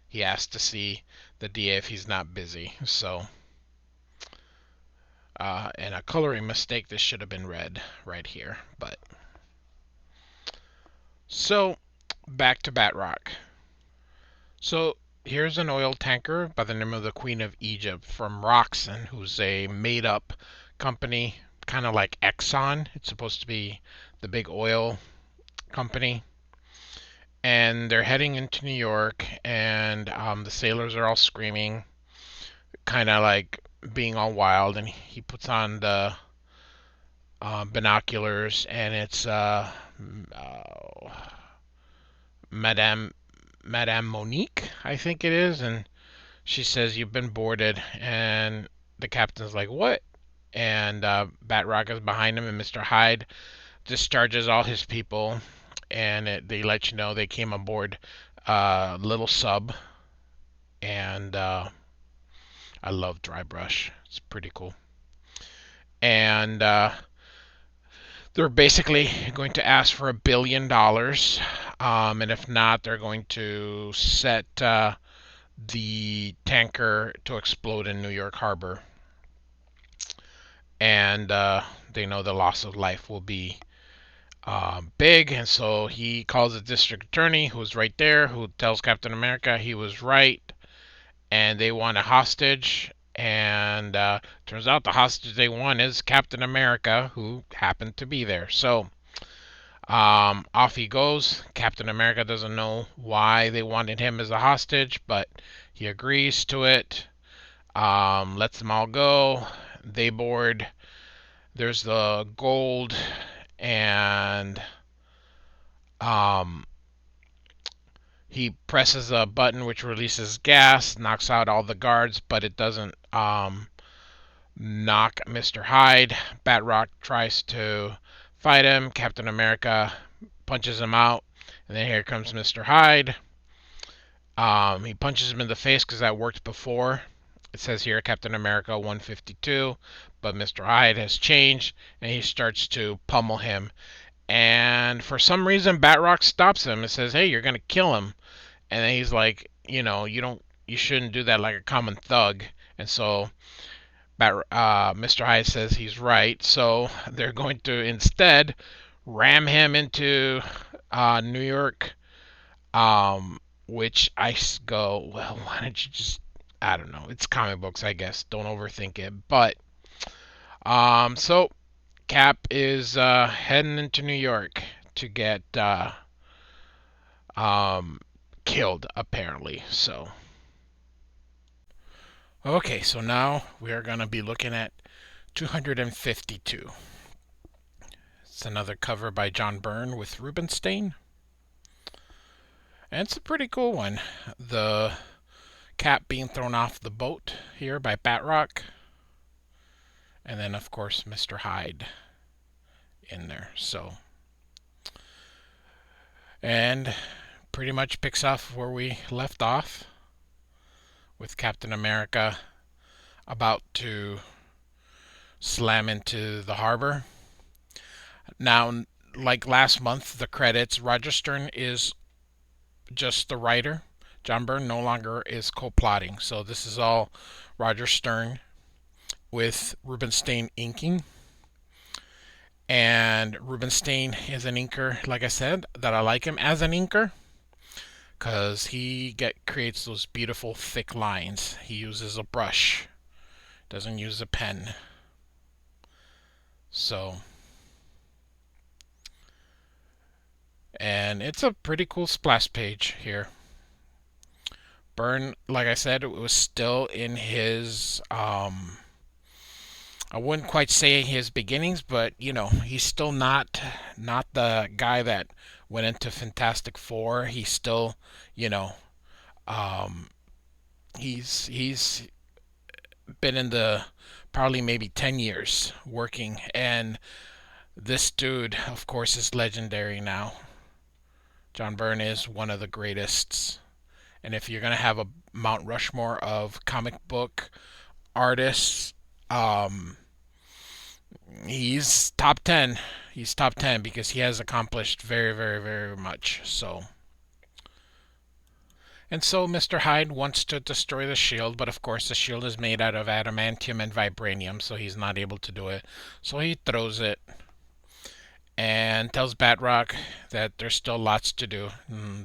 he asked to see the DA if he's not busy. So, and a coloring mistake. This should have been red right here, but so back to Batroc. So here's an oil tanker by the name of the Queen of Egypt from Roxxon, who's a made-up company, kind of like Exxon. It's supposed to be the big oil company. And they're heading into New York, and the sailors are all screaming, kind of like being all wild. And he puts on the binoculars, and it's Madame Monique, I think it is, and she says, "You've been boarded." And the captain's like, "What?" And Batroc is behind him, and Mr. Hyde discharges all his people, and they let you know they came aboard a little sub, and I love Dry Brush. It's pretty cool. And they're basically going to ask for $1 billion, and if not, they're going to set the tanker to explode in New York Harbor. And they know the loss of life will be big, and so he calls the district attorney, who's right there, who tells Captain America he was right, and they want a hostage. And turns out the hostage they want is Captain America, who happened to be there. So off he goes. Captain America doesn't know why they wanted him as a hostage, but he agrees to it. Lets them all go. They board. There's the gold, and he presses a button which releases gas, knocks out all the guards, but it doesn't knock Mr. Hyde. Batroc tries to fight him. Captain America punches him out, and then here comes Mr. Hyde. He punches him in the face because that worked before. It says here Captain America 152, but Mr. Hyde has changed, and he starts to pummel him. And for some reason, Batroc stops him and says, "Hey, you're gonna kill him." And then he's like, you shouldn't do that like a common thug. And so Mr. Hyde says he's right. So they're going to instead ram him into New York which go, well, why don't you just, I don't know, it's comic books, I guess. Don't overthink it. But so Cap is heading into New York to get um, killed, apparently. So, okay, so now we are going to be looking at 252. It's another cover by John Byrne with Rubinstein. And it's a pretty cool one. The Cap being thrown off the boat here by Batroc. And then, of course, Mr. Hyde in there. So, and pretty much picks off where we left off with Captain America about to slam into the harbor. Now, like last month, the credits, Roger Stern is just the writer. John Byrne no longer is co-plotting. So this is all Roger Stern with Rubinstein inking. And Rubinstein is an inker, like I said, that I like him as an inker because he creates those beautiful thick lines. He uses a brush, doesn't use a pen. So, and it's a pretty cool splash page here. Byrne, like I said, it was still in his I wouldn't quite say his beginnings, but you know, he's still not the guy that went into Fantastic Four. He's still, you know, he's been in the probably maybe 10 years working, and this dude, of course, is legendary now. John Byrne is one of the greatest. And if you're gonna have a Mount Rushmore of comic book artists, he's top 10. He's top 10 because he has accomplished very, very, very much. So, and so Mr. Hyde wants to destroy the shield, but of course the shield is made out of adamantium and vibranium, so he's not able to do it. So he throws it and tells Batroc that there's still lots to do.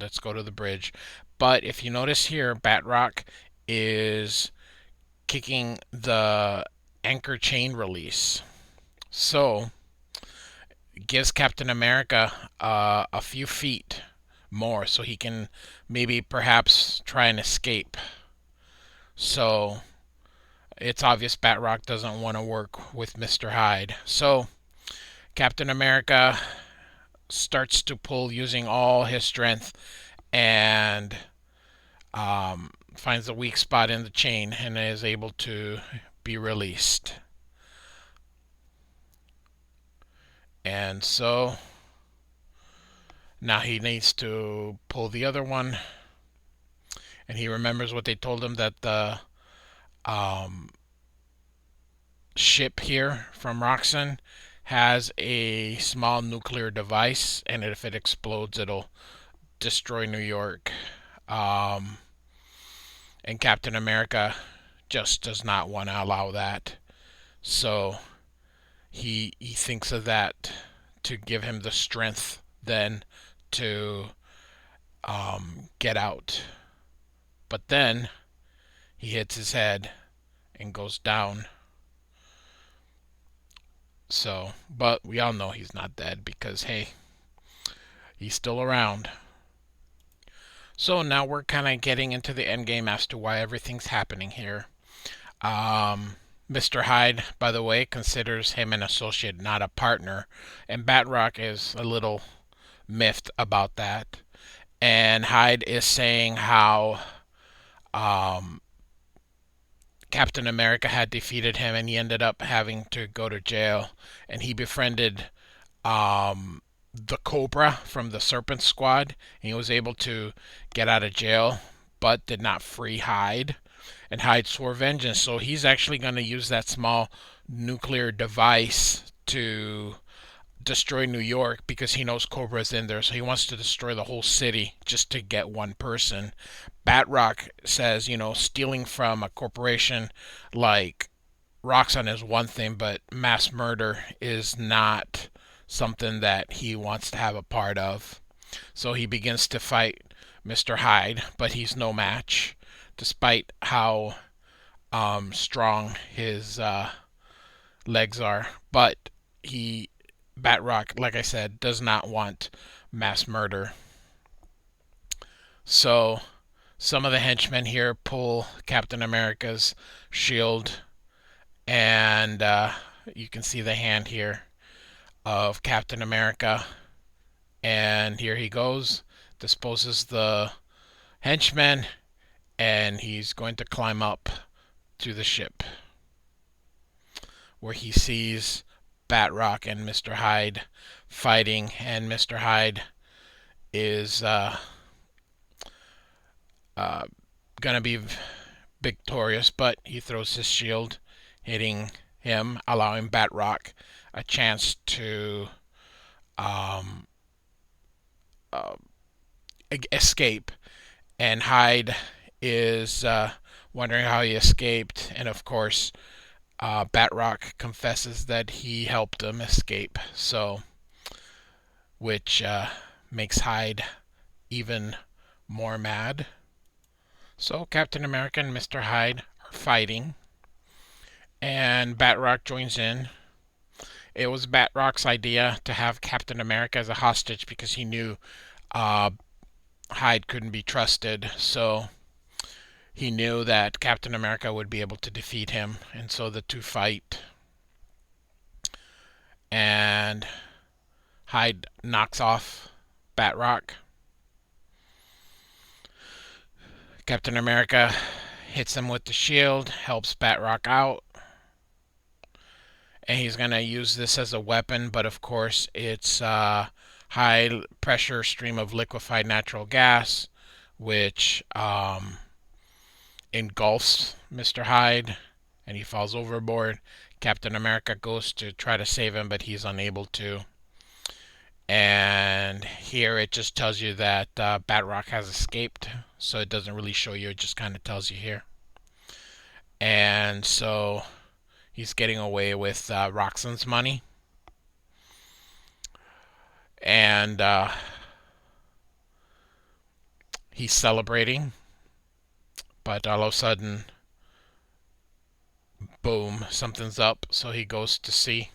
Let's go to the bridge. But if you notice here, Batroc is kicking the anchor chain release. So it gives Captain America a few feet more so he can maybe perhaps try and escape. So it's obvious Batroc doesn't want to work with Mr. Hyde. So Captain America starts to pull using all his strength and finds a weak spot in the chain and is able to be released. And so now he needs to pull the other one, and he remembers what they told him, that the ship here from Roxxon has a small nuclear device, and if it explodes, it'll destroy New York. And Captain America just does not want to allow that. So he thinks of that to give him the strength then to get out. But then he hits his head and goes down. So, but we all know he's not dead because, hey, he's still around. So now we're kind of getting into the end game as to why everything's happening here. Mr. Hyde, by the way, considers him an associate, not a partner. And Batroc is a little miffed about that. And Hyde is saying how Captain America had defeated him and he ended up having to go to jail. And he befriended the Cobra from the Serpent Squad. And he was able to get out of jail, but did not free Hyde. And Hyde swore vengeance. So he's actually going to use that small nuclear device to destroy New York because he knows Cobra's in there. So he wants to destroy the whole city just to get one person. Batroc says, you know, stealing from a corporation like Roxxon is one thing, but mass murder is not something that he wants to have a part of. So he begins to fight Mr. Hyde, but he's no match, despite how strong his legs are. But he, Batroc, like I said, does not want mass murder. So some of the henchmen here pull Captain America's shield, and you can see the hand here of Captain America. And here he goes, disposes the henchman, and he's going to climb up to the ship, where he sees Batroc and Mr. Hyde fighting, and Mr. Hyde is gonna be victorious, but he throws his shield, hitting him, allowing Batroc a chance to escape. And Hyde is wondering how he escaped, and of course, Batroc confesses that he helped him escape. So, which makes Hyde even more mad. So Captain America and Mr. Hyde are fighting, and Batroc joins in. It was Batroc's idea to have Captain America as a hostage because he knew Hyde couldn't be trusted. So he knew that Captain America would be able to defeat him, and so the two fight. And Hyde knocks off Batroc. Captain America hits him with the shield, helps Batroc out, and he's going to use this as a weapon, but of course it's a high pressure stream of liquefied natural gas, which engulfs Mr. Hyde, and he falls overboard. Captain America goes to try to save him, but he's unable to. And here it just tells you that Batroc has escaped, so it doesn't really show you, it just kind of tells you here. And so he's getting away with Roxanne's money. And he's celebrating, but all of a sudden, boom, something's up, so he goes to sea.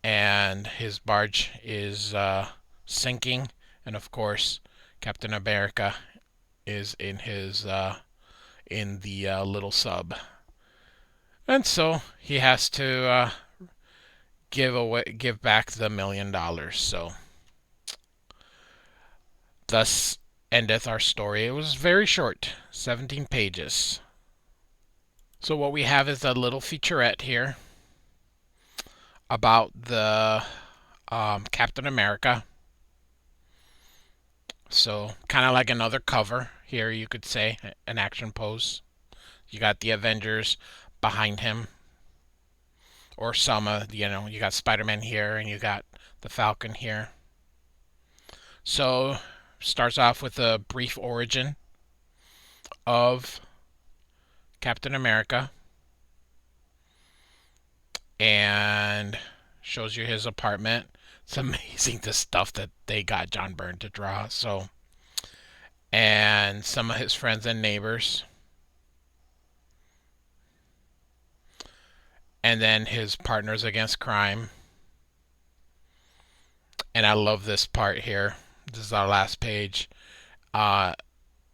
And his barge is sinking, and of course Captain America is in his in the little sub, and so he has to give back the $1 million. So thus endeth our story. It was very short, 17 pages. So what we have is a little featurette here about the Captain America. So kind of like another cover here, you could say, an action pose. You got the Avengers behind him, or some, you got Spider-Man here, and you got the Falcon here. So starts off with a brief origin of Captain America, and shows you his apartment. It's amazing the stuff that they got John Byrne to draw. So, and some of his friends and neighbors, and then his partners against crime. And I love this part here. This is our last page.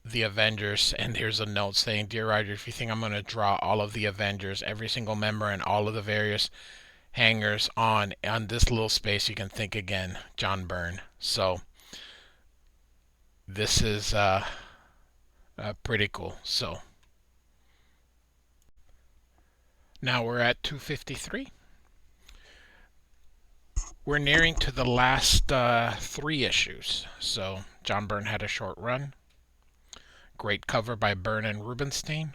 The Avengers, and here's a note saying, "Dear writer, if you think I'm going to draw all of the Avengers, every single member, and all of the various hangers on this little space, you can think again, John Byrne." So this is pretty cool. So now we're at 253. We're nearing to the last 3 issues. So John Byrne had a short run. Great cover by Byrne and Rubenstein.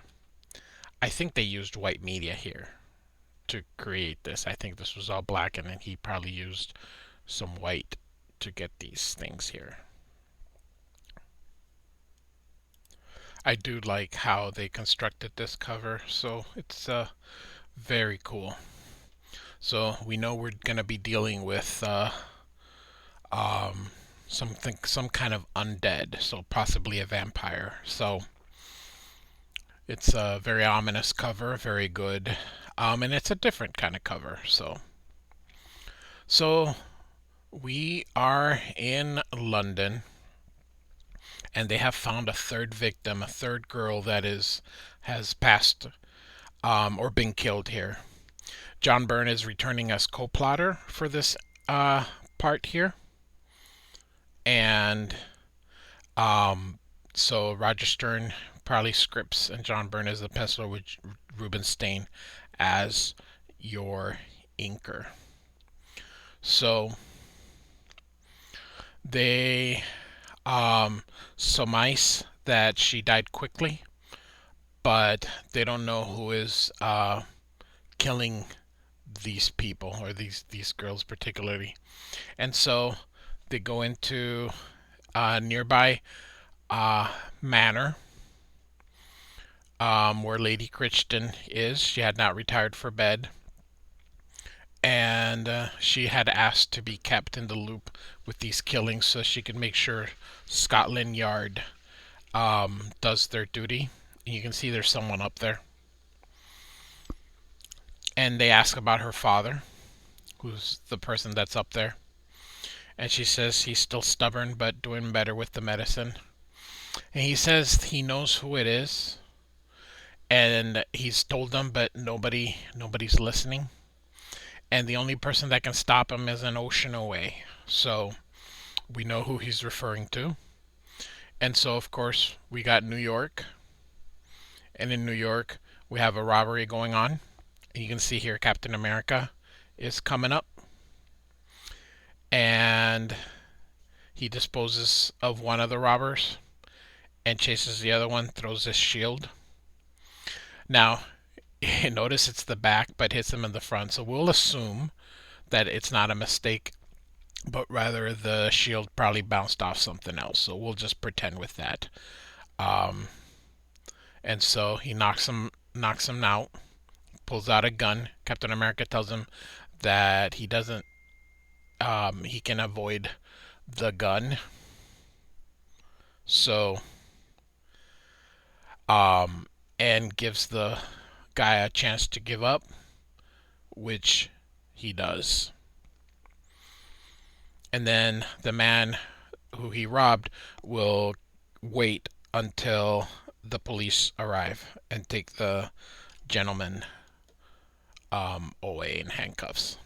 I think they used white media here to create this. I think this was all black, and then he probably used some white to get these things here. I do like how they constructed this cover, so it's very cool. So we know we're going to be dealing with some kind of undead, so possibly a vampire. So it's a very ominous cover, very good, and it's a different kind of cover. So we are in London, and they have found a third victim, a third girl that has passed or been killed here. John Byrne is returning as co-plotter for this part here, and um, so Roger Stern probably scripts, and John Byrne is the penciler with Rubenstein as your inker. So they surmise that she died quickly, but they don't know who is killing these people, or these girls particularly. And so they go into a nearby manor where Lady Crichton is. She had not retired for bed, and she had asked to be kept in the loop with these killings so she could make sure Scotland Yard does their duty. You can see there's someone up there. And they ask about her father, who's the person that's up there. And she says he's still stubborn but doing better with the medicine. And he says he knows who it is, and he's told them, but nobody's listening. And the only person that can stop him is an ocean away. So we know who he's referring to. And so, of course, we got New York. And in New York, we have a robbery going on. And you can see here Captain America is coming up. And he disposes of one of the robbers and chases the other one, throws his shield. Now, notice it's the back, but hits him in the front. So we'll assume that it's not a mistake, but rather the shield probably bounced off something else. So we'll just pretend with that. And so he knocks him out, pulls out a gun. Captain America tells him that he doesn't, he can avoid the gun. So, and gives the guy a chance to give up, which he does. And then the man who he robbed will wait until the police arrive and take the gentleman away in handcuffs.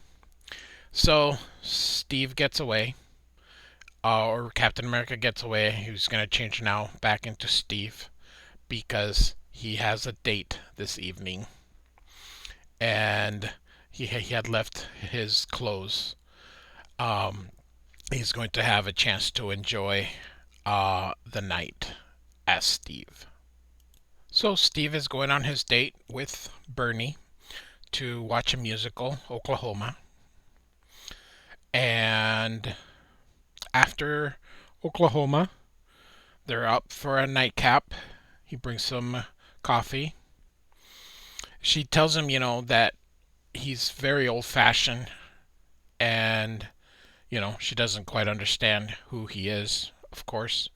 So Steve gets away, or Captain America gets away. He's going to change now back into Steve because he has a date this evening, and he had left his clothes. He's going to have a chance to enjoy the night as Steve. So Steve is going on his date with Byrne to watch a musical, Oklahoma. And after Oklahoma, they're up for a nightcap. He brings some coffee. She tells him, that he's very old-fashioned, and, she doesn't quite understand who he is, of course.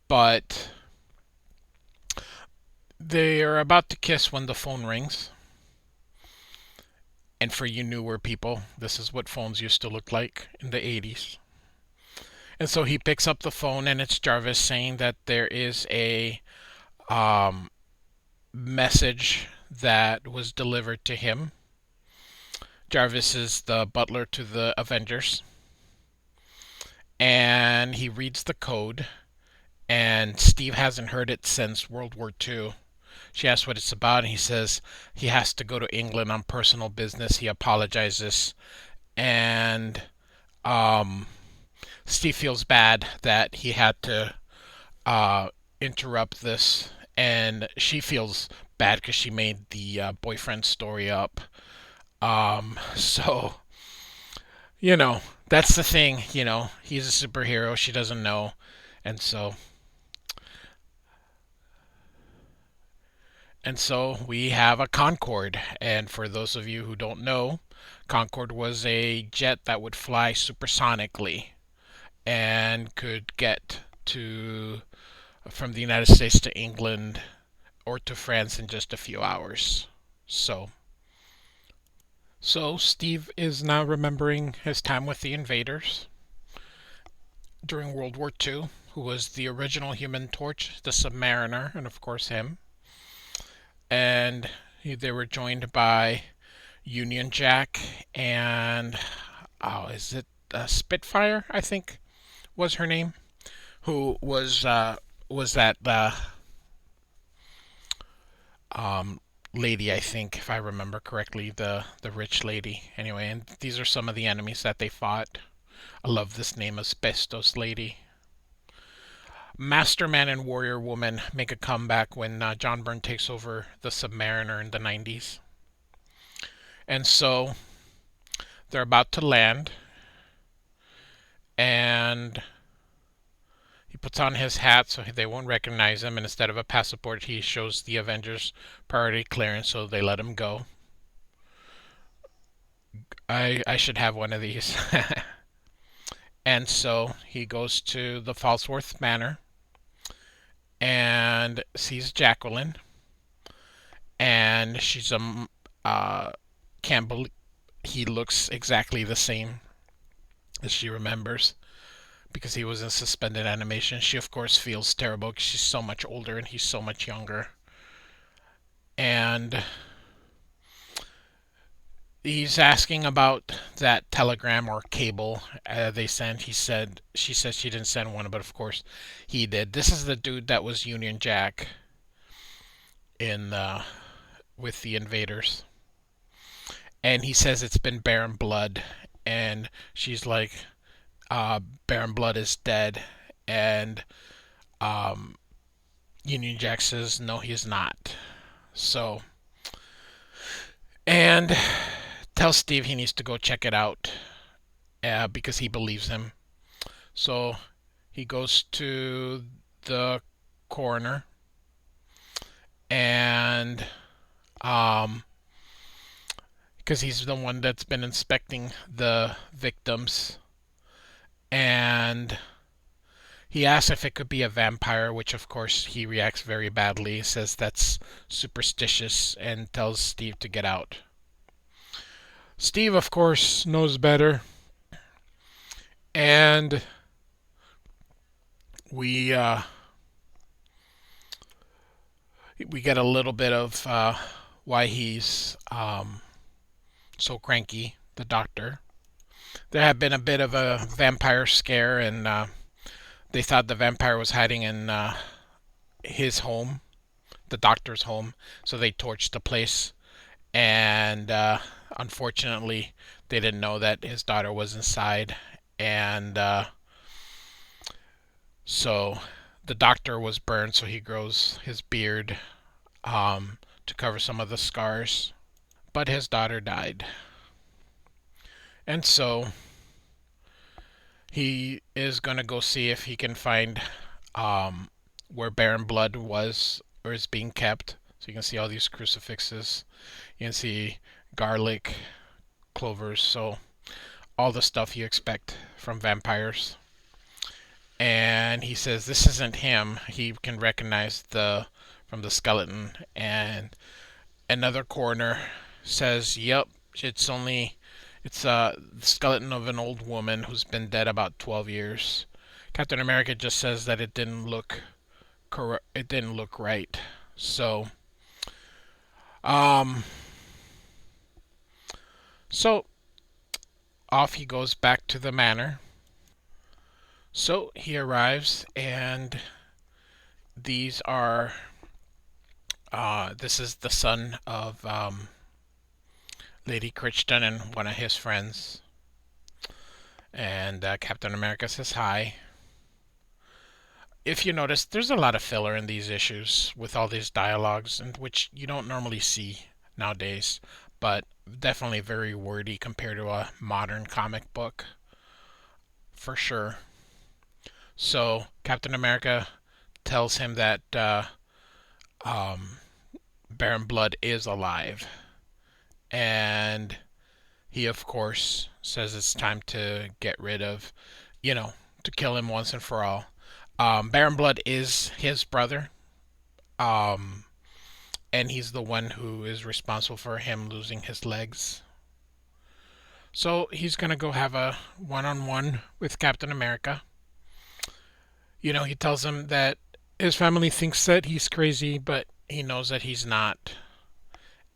But they are about to kiss when the phone rings. And for you newer people, this is what phones used to look like in the 80s. And so he picks up the phone, and it's Jarvis saying that there is a message that was delivered to him. Jarvis is the butler to the Avengers. And he reads the code, and Steve hasn't heard it since World War II. She asks what it's about, and he says he has to go to England on personal business. He apologizes, and Steve feels bad that he had to interrupt this, and she feels bad because she made the boyfriend story up. So, that's the thing, he's a superhero. She doesn't know, and so we have a Concorde. And for those of you who don't know, Concorde was a jet that would fly supersonically. and could get to from the United States to England or to France in just a few hours. So, so Steve is now remembering his time with the invaders during World War II, who was the original Human Torch, the Submariner, and of course him. And they were joined by Union Jack and is it Spitfire? I think was her name, who was that um, lady, I think, if I remember correctly, the rich lady. Anyway, and these are some of the enemies that they fought. I love this name, Asbestos Lady. Masterman and Warrior Woman make a comeback when John Byrne takes over the Submariner in the 90s. And so they're about to land, and he puts on his hat so they won't recognize him, and instead of a passport, he shows the Avengers priority clearance, so they let him go. I should have one of these. And so he goes to the Falsworth Manor and sees Jacqueline, and she's can't believe he looks exactly the same as she remembers because he was in suspended animation. She of course feels terrible because she's so much older and he's so much younger. And he's asking about that telegram or cable they sent. She said she didn't send one, but of course he did. This is the dude that was Union Jack in with the invaders, and he says it's been Baron Blood, and she's like, Baron Blood is dead, and um, Union Jack says no, he's not. So, and tells Steve he needs to go check it out because he believes him. So he goes to the coroner and because he's the one that's been inspecting the victims, and he asks if it could be a vampire, which of course he reacts very badly, says that's superstitious, and tells Steve to get out. Steve, of course, knows better, and we we get a little bit of why he's so cranky. The doctor. There had been a bit of a vampire scare, and they thought the vampire was hiding in his home, the doctor's home. So they torched the place, and unfortunately, they didn't know that his daughter was inside, and so the doctor was burned, so he grows his beard to cover some of the scars. But his daughter died. And so he is going to go see if he can find where Baron Blood was or is being kept. So you can see all these crucifixes. You can see garlic, clovers, so all the stuff you expect from vampires. And he says this isn't him. He can recognize the from the skeleton. And another coroner says, "Yep, it's a skeleton of an old woman who's been dead about 12 years." Captain America just says that it didn't look correct. It didn't look right. So, um, so off he goes back to the manor. So he arrives, and these are. This is the son of Lady Crichton and one of his friends. And Captain America says hi. If you notice, there's a lot of filler in these issues with all these dialogues, and which you don't normally see nowadays, but definitely very wordy compared to a modern comic book, for sure. So Captain America tells him that um, Baron Blood is alive, and he of course says it's time to get rid of, you know, to kill him once and for all. Baron Blood is his brother, um, and he's the one who is responsible for him losing his legs. So he's gonna go have a one-on-one with Captain America. He tells him that his family thinks that he's crazy, but he knows that he's not,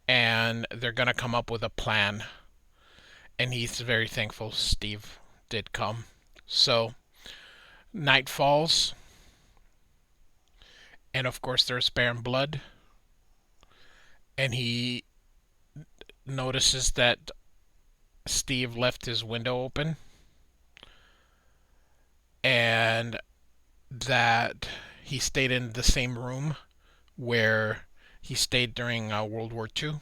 and they're gonna come up with a plan. And he's very thankful Steve did come. So night falls, and of course there's Baron Blood, and he notices that Steve left his window open, and that he stayed in the same room where he stayed during World War II.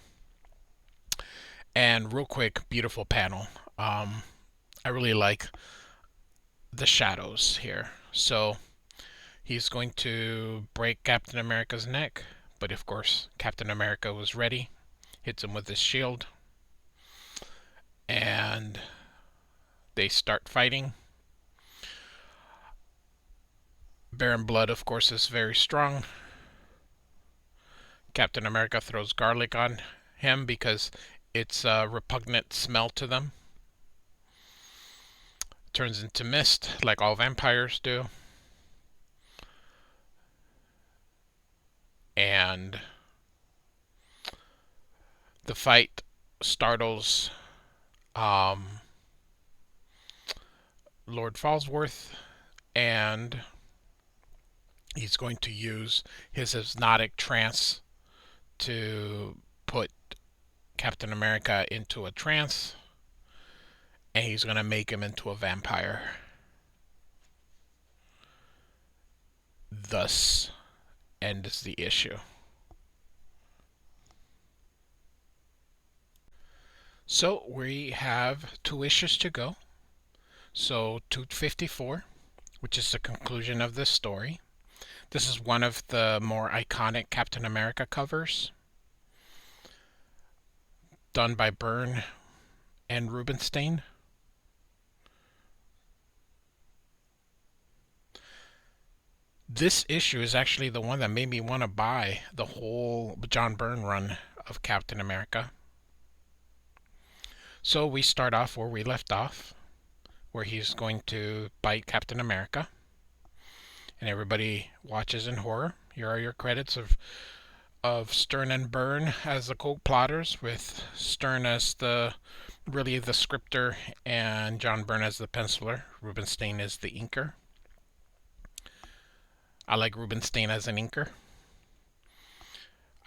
And real quick, beautiful panel. I really like the shadows here. So he's going to break Captain America's neck, but of course Captain America was ready. Hits him with his shield, and they start fighting. Baron Blood, of course, is very strong. Captain America throws garlic on him because it's a repugnant smell to them. Turns into mist, like all vampires do. And the fight startles Lord Falsworth, and he's going to use his hypnotic trance to put Captain America into a trance, and he's going to make him into a vampire. Thus ends the issue. So we have 2 issues to go. So 254, which is the conclusion of this story. This is one of the more iconic Captain America covers, done by Byrne and Rubinstein. This issue is actually the one that made me want to buy the whole John Byrne run of Captain America. So we start off where we left off, where he's going to bite Captain America, and everybody watches in horror. Here are your credits of Stern and Byrne as the co-plotters, with Stern as the scripter and John Byrne as the penciler. Rubinstein is the inker. I like Rubinstein as an inker.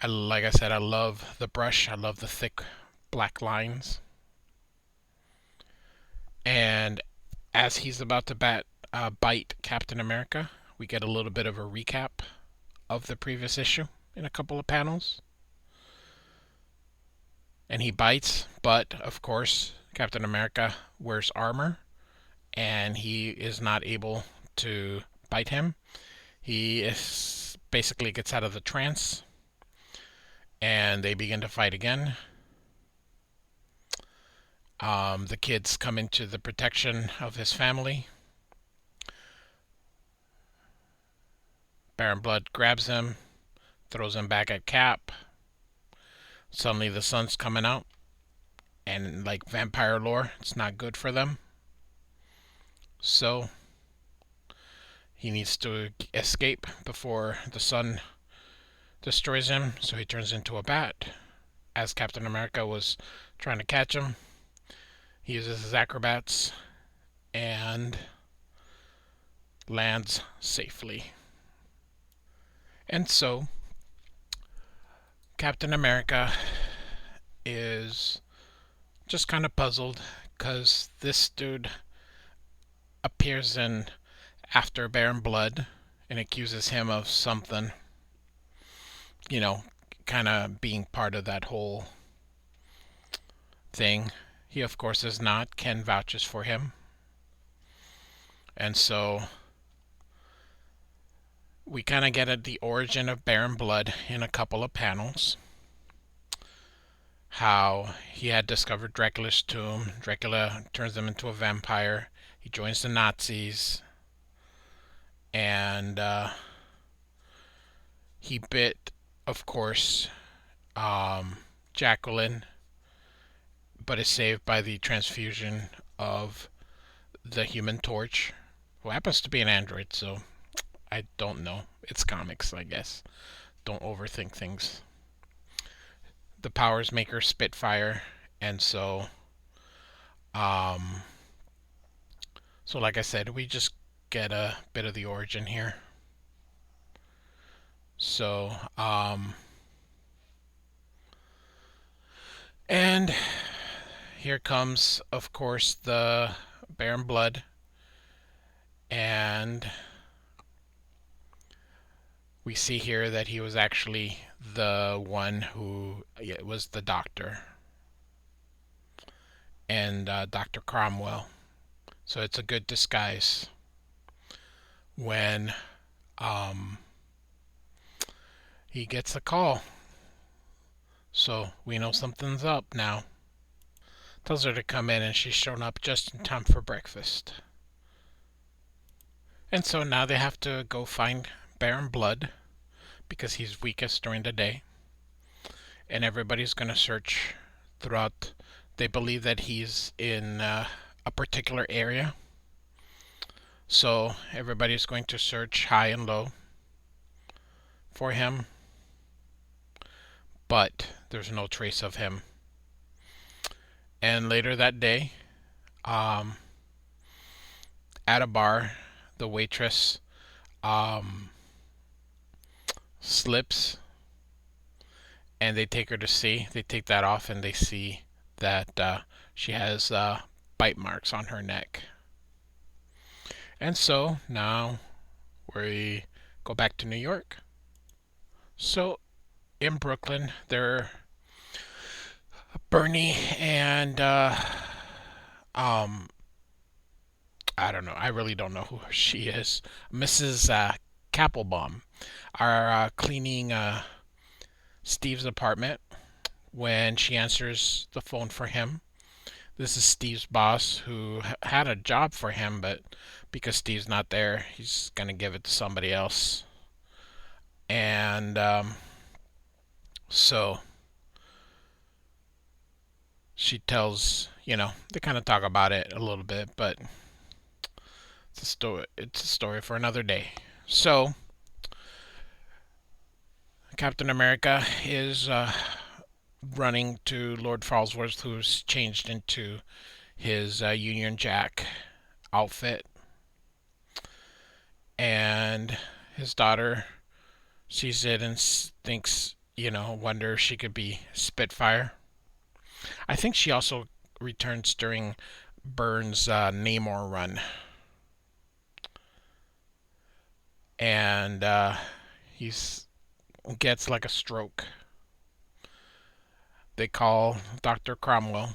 Like I said, I love the brush. I love the thick black lines. And as he's about to bite Captain America, we get a little bit of a recap of the previous issue in a couple of panels. And he bites, but of course Captain America wears armor, and he is not able to bite him. He basically gets out of the trance, and they begin to fight again. The kids come into the protection of his family. Baron Blood grabs him, throws him back at Cap. Suddenly the sun's coming out, and like vampire lore, it's not good for them. So he needs to escape before the sun destroys him, so he turns into a bat. As Captain America was trying to catch him, he uses his acrobats and lands safely. And so Captain America is just kind of puzzled, because this dude appears in after Baron Blood and accuses him of something, kind of being part of that whole thing. He, of course, is not. Ken vouches for him. And so we kind of get at the origin of Baron Blood in a couple of panels. How he had discovered Dracula's tomb. Dracula turns him into a vampire. He joins the Nazis. and he bit, of course, Jacqueline, but is saved by the transfusion of the Human Torch, who happens to be an android, so I don't know. It's comics, I guess. Don't overthink things. The powers make her Spitfire, and um, so like I said, we just get a bit of the origin here. So, and here comes, of course, the Byrne blood, and we see here that he was actually the one who was the doctor, and Dr. Cromwell. So it's a good disguise when um, he gets a call. So we know something's up now. Tells her to come in, and she's shown up just in time for breakfast. And so now they have to go find Byrne blood because he's weakest during the day. And everybody's going to search throughout. They believe that he's in a particular area. So everybody's going to search high and low for him. But there's no trace of him. And later that day, at a bar, the waitress slips, and they take her to see. They take that off, and they see that she has bite marks on her neck. And so now we go back to New York. So in Brooklyn, they're Bernie and I don't know. I really don't know who she is. Mrs. Kappelbaum are cleaning Steve's apartment when she answers the phone for him. This is Steve's boss, who had a job for him, but because Steve's not there, he's gonna give it to somebody else. And so she tells, they kind of talk about it a little bit, but it's a story. It's a story for another day. So Captain America is running to Lord Falsworth, who's changed into his Union Jack outfit, and his daughter sees it and thinks, wonder if she could be Spitfire. I think she also returns during Byrne's Namor run, and he's gets like a stroke. They call Dr. Cromwell,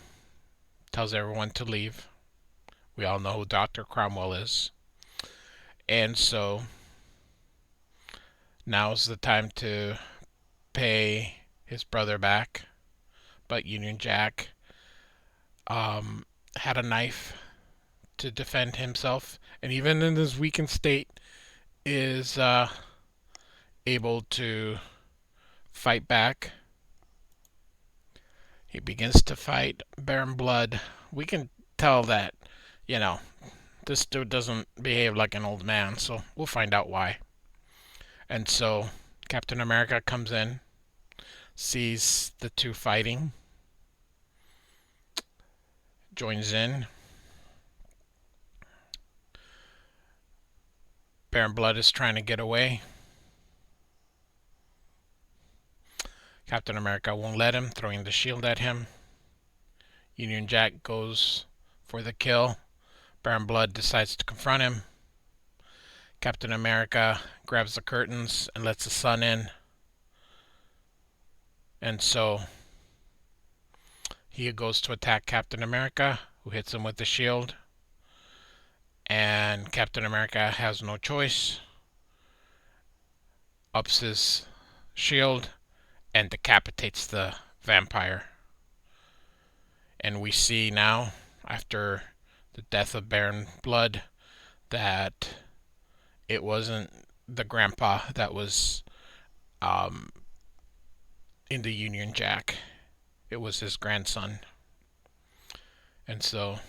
tells everyone to leave. We all know who Dr. Cromwell is. And so now's the time to pay his brother back. But Union Jack had a knife to defend himself, and even in his weakened state, is able to fight back. He begins to fight Byrne blood. We can tell that, this dude doesn't behave like an old man, so we'll find out why. And so Captain America comes in, sees the two fighting, joins in. Byrne blood is trying to get away. Captain America won't let him, throwing the shield at him. Union Jack goes for the kill. Byrne blood decides to confront him. Captain America grabs the curtains and lets the sun in. And so he goes to attack Captain America, who hits him with the shield. And Captain America has no choice. Ups his shield and decapitates the vampire. And we see now, after the death of Byrne blood, that it wasn't the grandpa that was um, in the Union Jack. It was his grandson. And so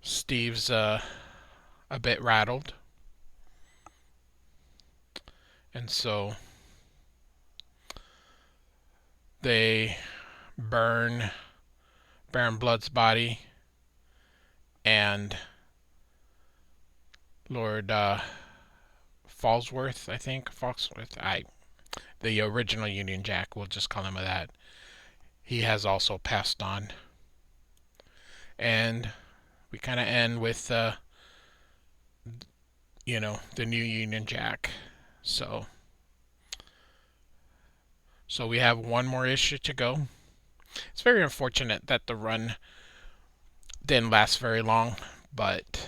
Steve's a bit rattled. And so they burn Baron Blood's body and Lord Falsworth, I think. The original Union Jack, we'll just call him that. He has also passed on. And we kind of end with, the new Union Jack. So we have one more issue to go. It's very unfortunate that the run didn't last very long, but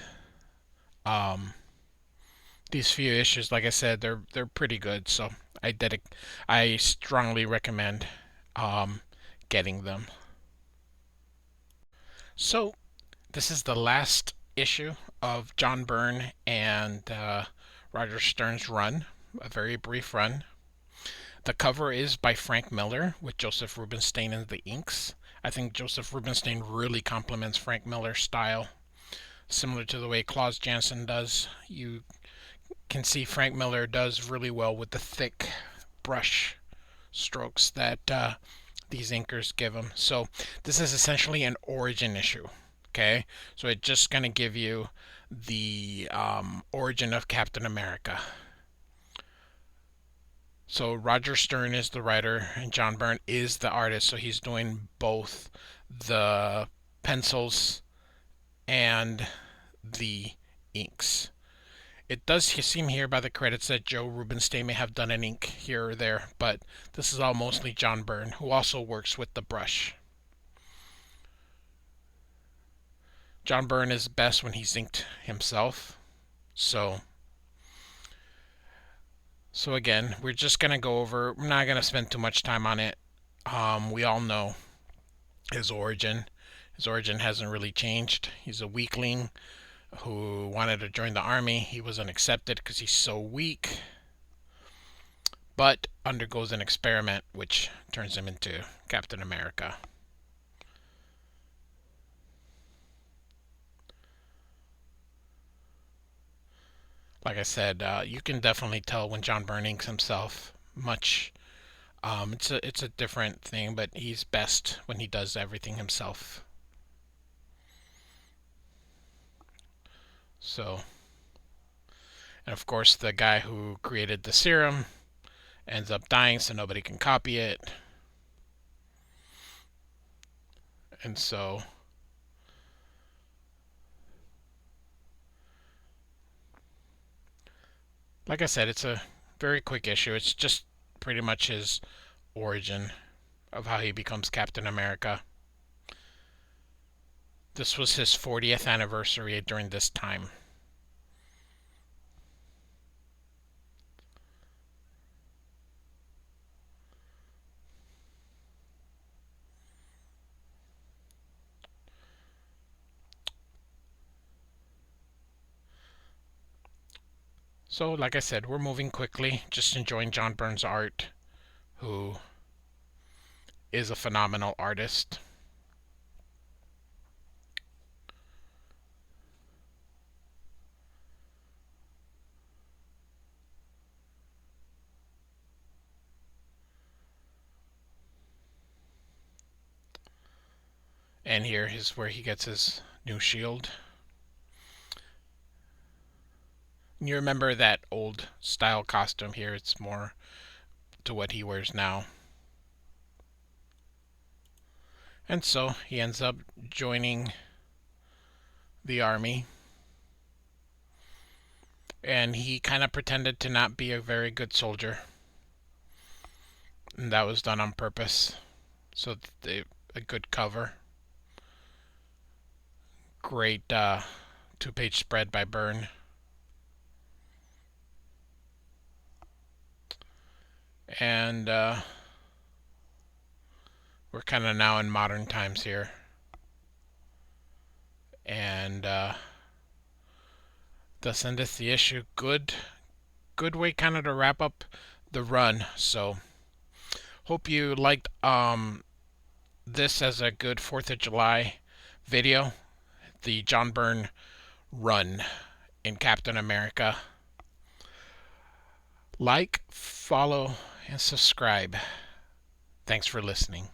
these few issues, like I said, they're pretty good. So I strongly recommend getting them. So this is the last issue of John Byrne and Roger Stern's run, a very brief run. The cover is by Frank Miller with Joseph Rubinstein in the inks. I think Joseph Rubinstein really complements Frank Miller's style, similar to the way Klaus Janson does. You can see Frank Miller does really well with the thick brush strokes that these inkers give him. So this is essentially an origin issue. Okay, so it's just going to give you the origin of Captain America. So Roger Stern is the writer and John Byrne is the artist. So he's doing both the pencils and the inks. It does seem here by the credits that Joe Rubinstein may have done an ink here or there, but this is all mostly John Byrne, who also works with the brush. John Byrne is best when he's inked himself. So again, we're just going to go over, we're not going to spend too much time on it. We all know his origin. His origin hasn't really changed. He's a weakling who wanted to join the army. He wasn't accepted because he's so weak, but undergoes an experiment which turns him into Captain America. Like I said, you can definitely tell when John Byrne inks himself. It's a different thing, but he's best when he does everything himself. So, and of course, the guy who created the serum ends up dying, so nobody can copy it. And so, like I said, it's a very quick issue. It's just pretty much his origin of how he becomes Captain America. This was his 40th anniversary during this time. So, like I said, we're moving quickly, just enjoying John Byrne's art, who is a phenomenal artist. And here is where he gets his new shield. You remember that old style costume here, it's more to what he wears now. And so he ends up joining the army. And he kind of pretended to not be a very good soldier. And that was done on purpose. So a good cover. Great 2-page spread by Byrne. And we're kind of now in modern times here. And thus endeth the issue. Good way kind of to wrap up the run. So hope you liked this as a good 4th of July video. The John Byrne run in Captain America. Like, follow, and subscribe. Thanks for listening.